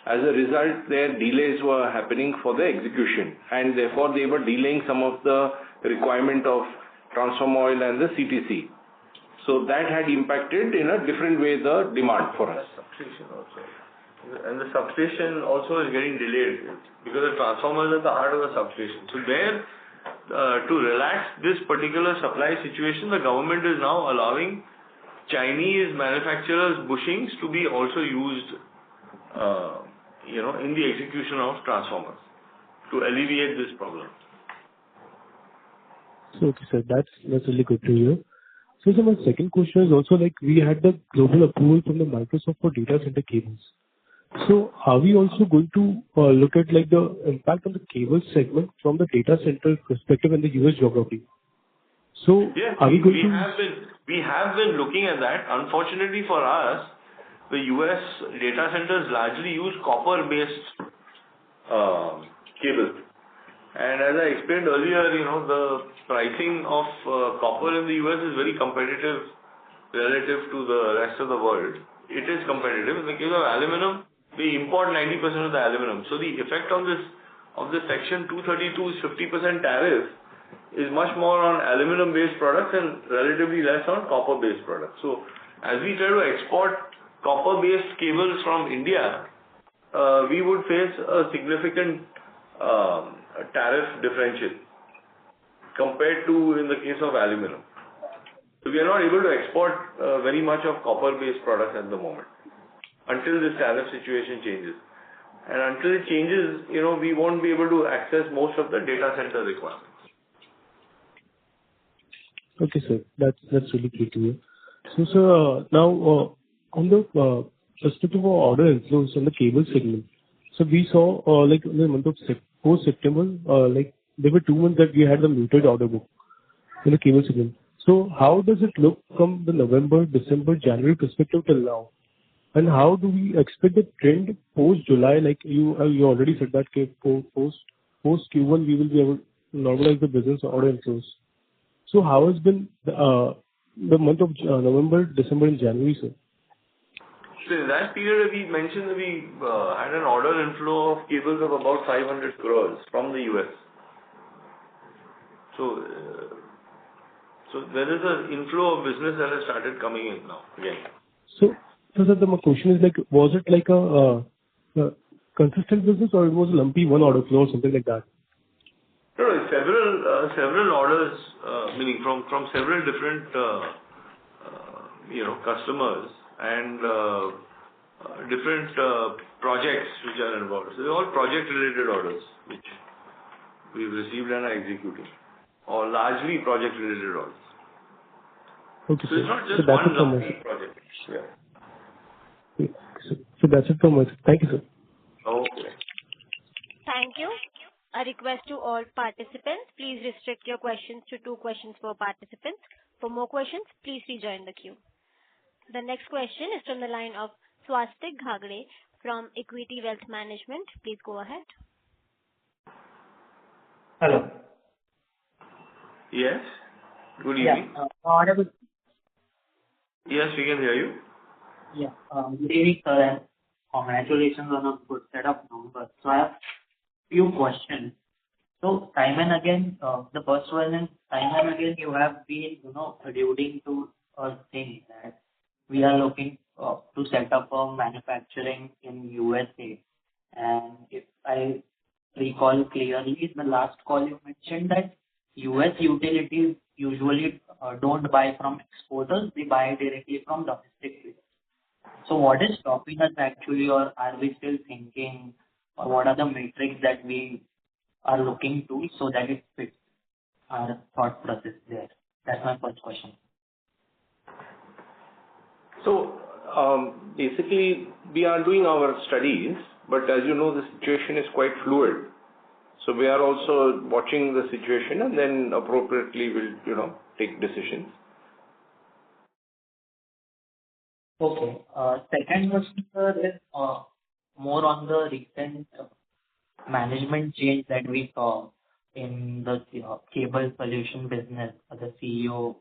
As a result, their delays were happening for the execution, and therefore they were delaying some of the requirement of transformer oil and the CTC. So that had impacted in a different way the demand for us. Substation also. And the substation also is getting delayed because the transformers are the heart of the substation. So there, to relax this particular supply situation, the government is now allowing Chinese manufacturers' bushings to be also used, in the execution of transformers to alleviate this problem. So, okay, sir, that's really good to hear. So, sir, my second question is also like we had the global approval from the Microsoft for data center cables. So, are we also going to look at like the impact on the cable segment from the data center perspective in the US geography? So, yes, are we have been looking at that. Unfortunately for us, the US data centers largely use copper-based cables. And as I explained earlier, the pricing of copper in the US is very competitive relative to the rest of the world. It is competitive. In the case of aluminum, we import 90% of the aluminum. So the effect on this of the Section 232's 50% tariff is much more on aluminum-based products and relatively less on copper-based products. So as we try to export copper-based cables from India, we would face a significant tariff differential compared to in the case of aluminum. So we are not able to export very much of copper-based products at the moment until this tariff situation changes. And until it changes, we won't be able to access most of the data center requirements. Okay, sir. That's really great to hear. So, sir, now on the perspective of order inflows on the cable segment, so we saw like in the month of September, like there were 2 months that we had the muted order book in the cable segment. So, how does it look from the November, December, January perspective till now? And how do we expect the trend post July? Like you already said that post Q1 we will be able to normalize the business order inflows. So how has been the month of November, December, and January, sir? So in that period, we mentioned that we had an order inflow of cables of about 500 crores from the US. So, so there is an inflow of business that has started coming in now again. So sir, my question is like, was it like a consistent business or it was a lumpy one order flow or something like that? No, no, several orders, meaning from several different, customers and different projects which are involved. So they're all project-related orders which we've received and are executing, or largely project-related orders. Okay, so it's not just so that's one it from my lumpy project. Yeah. side. So that's it from my side. Thank you, sir. Okay. Thank you. A request to all participants, please restrict your questions to 2 questions per participant. For more questions, please rejoin the queue. The next question is from the line of Swastik Ghagre from Equity Wealth Management. Please go ahead. Hello. Yes. Good evening. Audible. Yes, we can hear you. Good evening, sir, and congratulations on a good set of numbers. So I have few questions. So time and again, the first one is, time and again you have been, alluding to a thing that we are looking to set up a manufacturing in USA. And if I recall clearly, in the last call you mentioned that US utilities usually don't buy from exporters, they buy directly from domestic players. So what is stopping us actually, or are we still thinking, or what are the metrics that we are looking to so that it fits our thought process there? That's my first question. So, basically, we are doing our studies, but as you know, the situation is quite fluid. So we are also watching the situation and then appropriately will, take decisions. Okay. Second question, sir, is more on the recent management change that we saw in the cable solution business. The CEO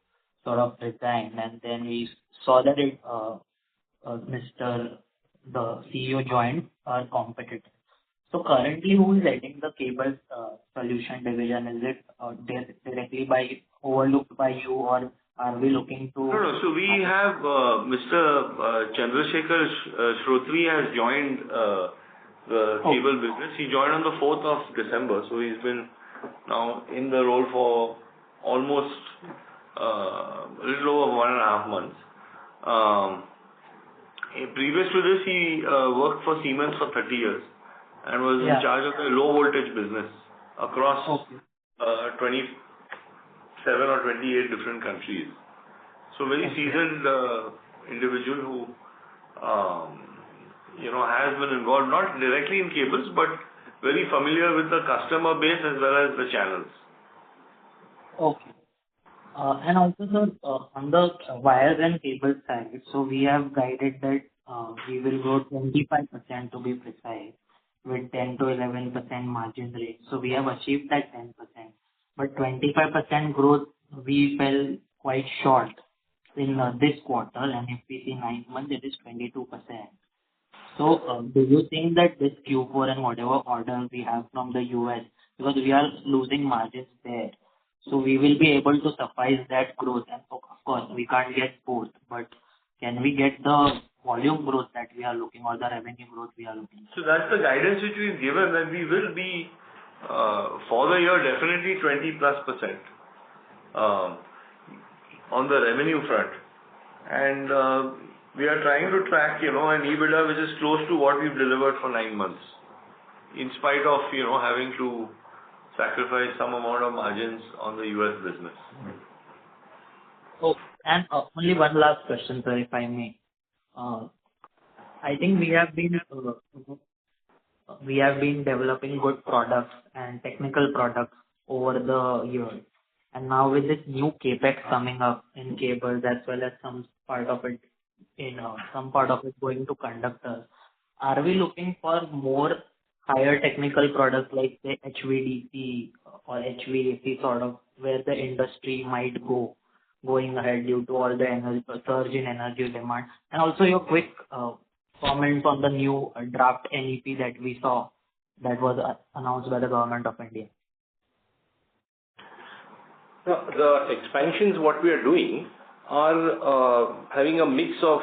sort of resigned, and then we saw that the CEO joined our competitor. So currently, who is heading the cable solution division? Is it directly overlooked by you, or are we looking to? No. So we have Mr. Chandrasekhar Shrotri has joined the cable business. He joined on the 4th of December. So he's been now in the role for almost a little over 1.5 months. Previous to this, he worked for Siemens for 30 years and was in charge of the low voltage business across 27 or 28 different countries. So very seasoned individual who has been involved not directly in cables but very familiar with the customer base as well as the channels. Okay. And also, sir, on the wires and cable side, so we have guided that we will grow 25% to be precise, with 10 to 11% margin rate. So we have achieved that 10%. But 25% growth, we fell quite short in this quarter, and if we see 9 months, it is 22%. So do you think that this Q4 and whatever order we have from the US, because we are losing margins there, so we will be able to suffice that growth? And of course, we can't get both, but can we get the volume growth that we are looking, or the revenue growth we are looking? So that's the guidance which we've given, that we will be for the year definitely 20+% on the revenue front, and we are trying to track an EBITDA which is close to what we've delivered for 9 months, in spite of having to sacrifice some amount of margins on the US business. Oh, and only one last question, sir, if I may. I think we have been developing good products and technical products over the years. And now with this new capex coming up in cables, as well as some part of it going to conductors, are we looking for more higher technical products like say HVDC or HVAC, sort of where the industry might going ahead due to all the surge in energy demand? And also your quick comments on the new draft NEP that we saw that was announced by the Government of India? The expansions what we are doing are having a mix of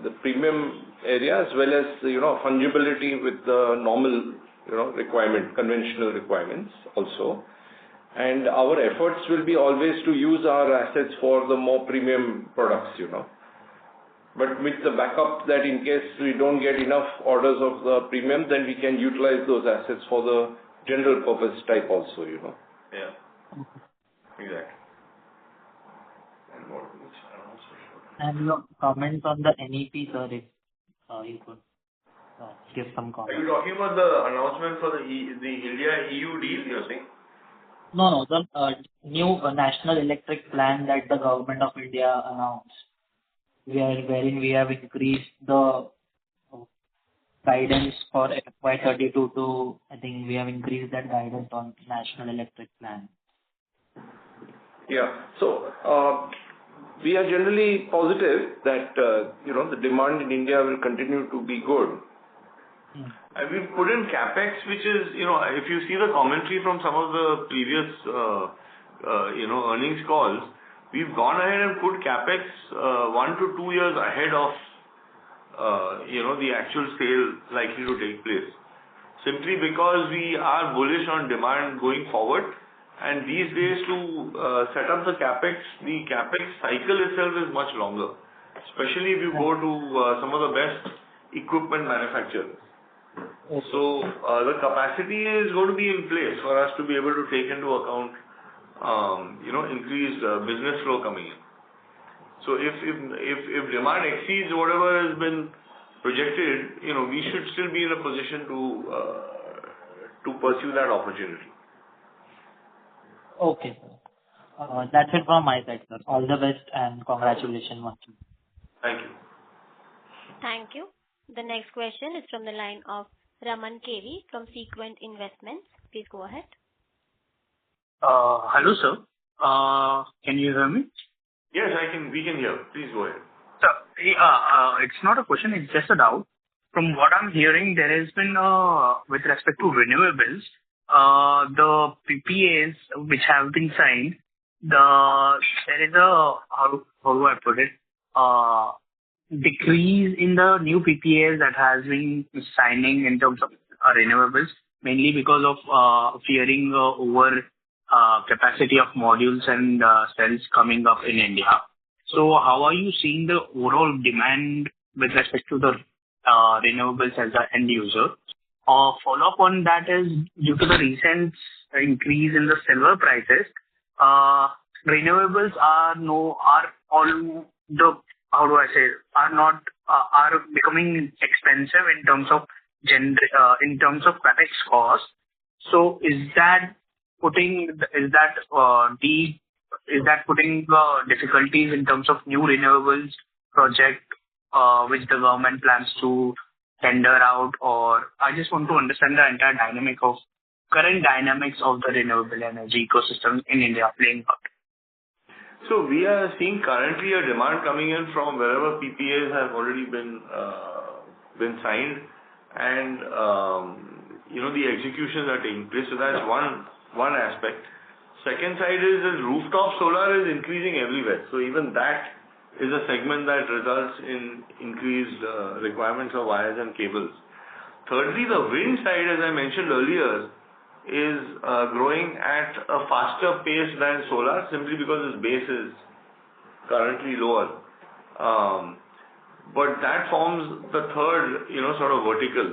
the premium area as well as fungibility with the normal conventional requirements also. And our efforts will be always to use our assets for the more premium products, But with the backup that in case we don't get enough orders of the premium, then we can utilize those assets for the general purpose type also, Yeah. Exactly. And your comments on the NEP, sir, if you could give some comments. Are you talking about the announcement for the India-EU deal, you're saying? No, the new National Electric Plan that the Government of India announced, wherein we have increased the guidance for FY32 to, I think we have increased that guidance on National Electric Plan. Yeah. So, we are generally positive that, the demand in India will continue to be good. And we've put in capex, which is, if you see the commentary from some of the previous, earnings calls, we've gone ahead and put capex 1 to 2 years ahead of, the actual sale likely to take place. Simply because we are bullish on demand going forward. And these days to set up the capex cycle itself is much longer, especially if you go to some of the best equipment manufacturers. So the capacity is going to be in place for us to be able to take into account, increased business flow coming in. So if demand exceeds whatever has been projected, we should still be in a position to pursue that opportunity. Okay, sir. That's it from my side, sir. All the best and congratulations once again. Thank you. Thank you. The next question is from the line of Raman KV from Sequent Investments. Please go ahead. Hello, sir. Can you hear me? Yes, we can hear. Please go ahead. Sir, it's not a question, it's just a doubt. From what I'm hearing, there has been, with respect to renewables, the PPAs which have been signed, there is a, how do I put it, decrease in the new PPAs that has been signing in terms of renewables, mainly because of fearing over capacity of modules and cells coming up in India. So how are you seeing the overall demand with respect to the renewables as an end user? Follow-up on that is, due to the recent increase in the silver prices, renewables are becoming expensive in terms of capex cost. So is that putting difficulties in terms of new renewables project which the government plans to tender out? Or I just want to understand the entire current dynamics of the renewable energy ecosystem in India playing out. So we are seeing currently a demand coming in from wherever PPAs have already been signed, and the executions are taking place. So that's one aspect. Second side is that rooftop solar is increasing everywhere. So even that is a segment that results in increased requirements of wires and cables. Thirdly, the wind side, as I mentioned earlier, is growing at a faster pace than solar, simply because its base is currently lower. But that forms the third, sort of vertical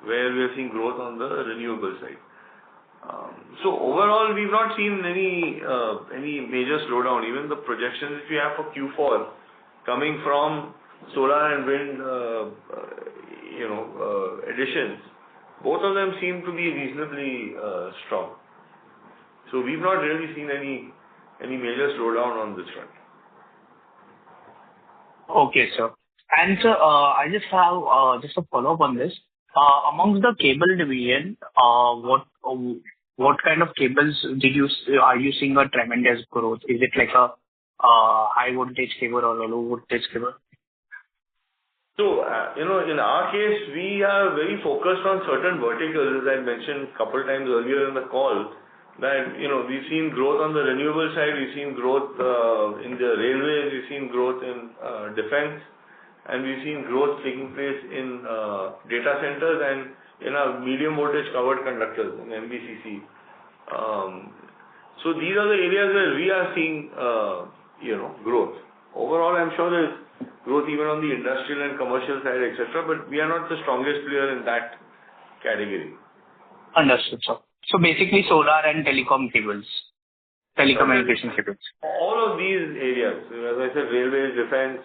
where we are seeing growth on the renewable side. So overall, we've not seen any major slowdown. Even the projections which we have for Q4 coming from solar and wind, additions, both of them seem to be reasonably strong. So we've not really seen any major slowdown on this front. Okay, sir. And sir, I just have just a follow-up on this. Amongst the cable division, what kind of cables are you seeing a tremendous growth? Is it like a high voltage cable or a low voltage cable? So, in our case, we are very focused on certain verticals, as I mentioned a couple times earlier in the call, that, we've seen growth on the renewable side, we've seen growth in the railways, we've seen growth in defense, and we've seen growth taking place in data centers and in our medium voltage covered conductors in MVCC. So these are the areas where we are seeing, growth. Overall, I'm sure there's growth even on the industrial and commercial side, etc., but we are not the strongest player in that category. Understood, sir. So basically solar and telecom cables, telecommunication cables. All of these areas, as I said, railways, defense,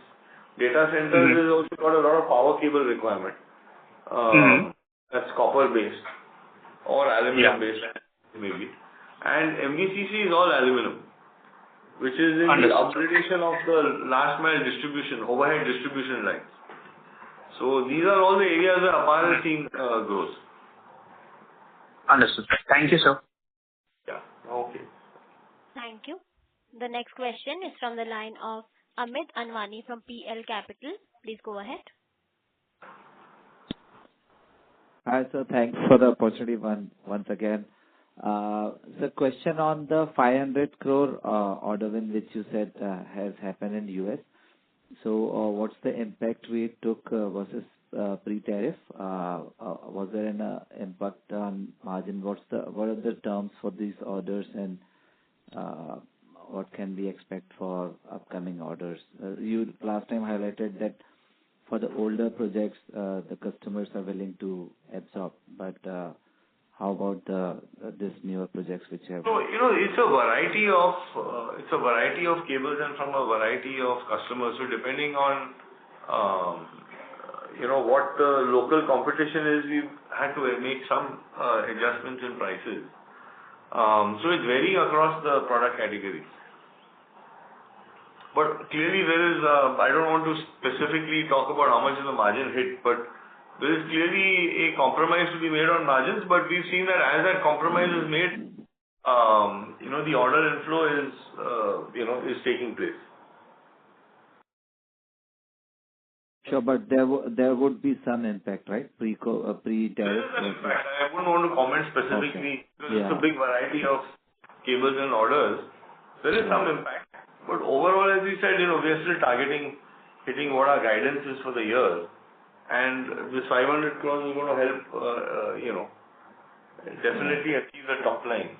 data centers has also got a lot of power cable requirement. That's copper based or aluminum based, maybe. And MVCC is all aluminum, which is in the upgradation of the last mile distribution, overhead distribution lines. So these are all the areas where Apar is seeing growth. Understood. Thank you, sir. Yeah. Okay. Thank you. The next question is from the line of Amit Anwani from PL Capital. Please go ahead. Hi, sir. Thanks for the opportunity once again. So question on the 500 crore order win, which you said has happened in US. So what's the impact we took versus pre-tariff? Was there an impact on margin? What are the terms for these orders, and what can we expect for upcoming orders? You last time highlighted that for the older projects, the customers are willing to absorb, but how about this newer projects which have? So, it's a variety of cables and from a variety of customers. So depending on what the local competition is, we've had to make some adjustments in prices. So it's varying across the product categories. But clearly there is, I don't want to specifically talk about how much is the margin hit, but there is clearly a compromise to be made on margins, but we've seen that as that compromise is made, the order inflow is taking place. Sure, but there would be some impact, right? Pre-tariff. There is an impact. I wouldn't want to comment specifically because it's a big variety of cables and orders. There is some impact, but overall, as we said, we are still targeting hitting what our guidance is for the year. And this 500 crores is going to help, definitely achieve the top line.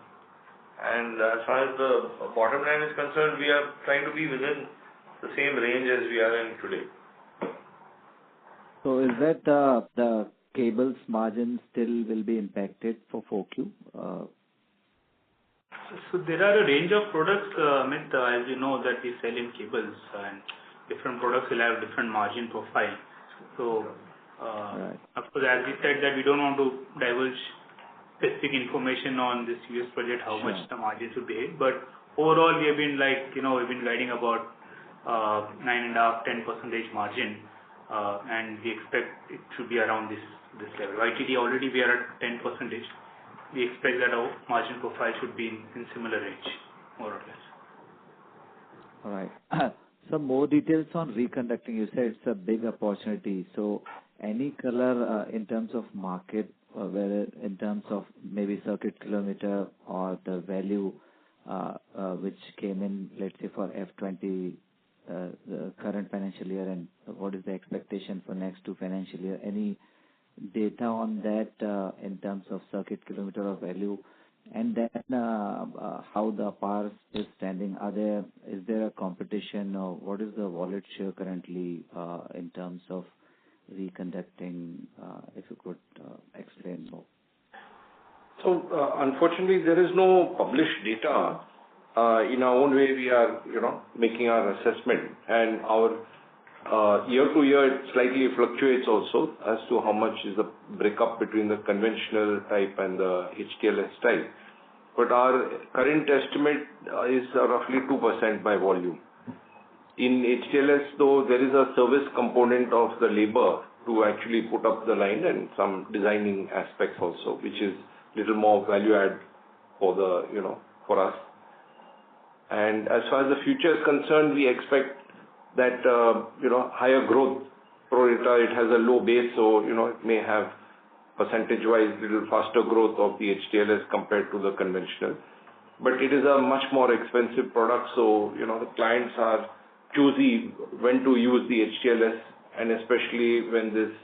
And as far as the bottom line is concerned, we are trying to be within the same range as we are in today. So is that the cables margin still will be impacted for 4Q? So there are a range of products, Amit, as you know, that we sell in cables, and different products will have different margin profile. So, of course, as we said that we don't want to divulge specific information on this US project, how much the margins will be, but overall we have been we've been guiding about 9.5-10% margin, and we expect it should be around this level. YTD already we are at 10%. We expect that our margin profile should be in similar range, more or less. All right. Some more details on reconducting. You said it's a big opportunity. So any color in terms of market, whether in terms of maybe circuit kilometer or the value which came in, let's say for F20, the current financial year, and what is the expectation for next 2 financial year? Any data on that in terms of circuit kilometer or value? And then how the Apar is standing? Is there a competition, or what is the wallet share currently in terms of reconducting? If you could explain more. So unfortunately, there is no published data. In our own way, we are making our assessment, and our year to year it slightly fluctuates also as to how much is the breakup between the conventional type and the HTLS type. But our current estimate is roughly 2% by volume. In HTLS, though, there is a service component of the labor to actually put up the line and some designing aspects also, which is little more value add for the for us. And as far as the future is concerned, we expect that higher growth pro rata, it has a low base, so, it may have percentage-wise little faster growth of the HTLS compared to the conventional. But it is a much more expensive product, so, the clients are choosy when to use the HTLS, and especially when there's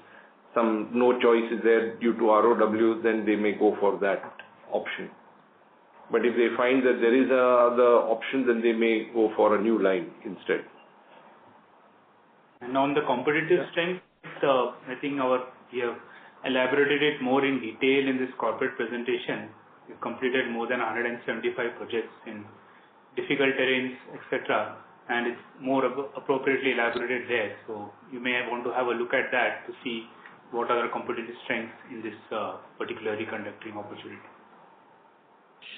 no choice is there due to ROW, then they may go for that option. But if they find that there is other option, then they may go for a new line instead. And on the competitive strength, I think we have elaborated it more in detail in this corporate presentation. We've completed more than 175 projects in difficult terrains, etc. And it's more appropriately elaborated there. So you may want to have a look at that to see what are the competitive strengths in this particular reconductoring opportunity.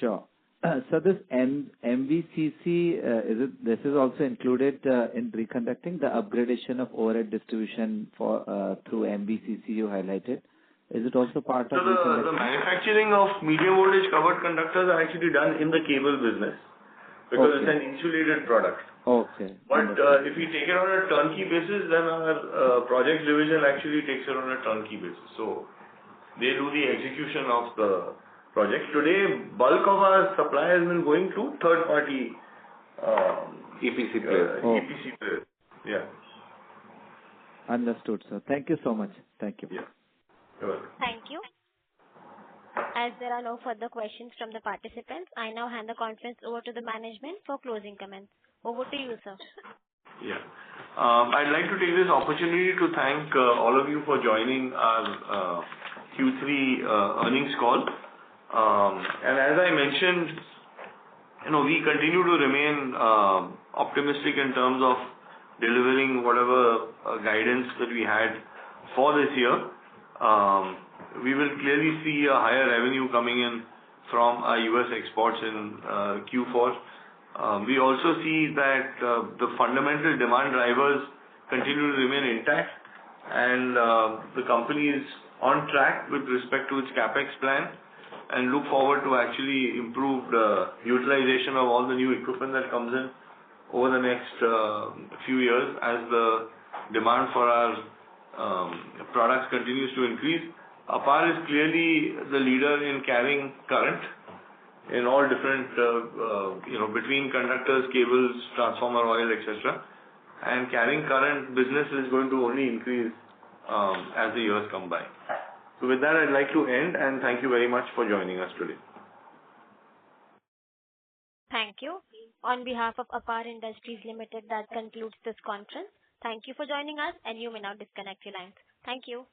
Sure. So this MVCC, this is also included in reconducting the upgradation of overhead distribution through MVCC you highlighted. Is it also part of the manufacturing of medium voltage covered conductors are actually done in the cable business because it's an insulated product. Okay. But if we take it on a turnkey basis, then our project division actually takes it on a turnkey basis. So they do the execution of the project. Today, bulk of our supply has been going to third-party EPC players. EPC players. Yeah. Understood, sir. Thank you so much. Thank you. Yeah. You're welcome. Thank you. As there are no further questions from the participants, I now hand the conference over to the management for closing comments. Over to you, sir. Yeah. I'd like to take this opportunity to thank all of you for joining our Q3 earnings call. And as I mentioned, we continue to remain optimistic in terms of delivering whatever guidance that we had for this year. We will clearly see a higher revenue coming in from our US exports in Q4. We also see that the fundamental demand drivers continue to remain intact, and the company is on track with respect to its capex plan, and look forward to actually improved utilization of all the new equipment that comes in over the next few years as the demand for our products continues to increase. Apar is clearly the leader in carrying current in all different, between conductors, cables, transformer oil, etc. And carrying current business is going to only increase as the years come by. So with that, I'd like to end, and thank you very much for joining us today. Thank you. On behalf of Apar Industries Limited, that concludes this conference. Thank you for joining us, and you may now disconnect your lines. Thank you.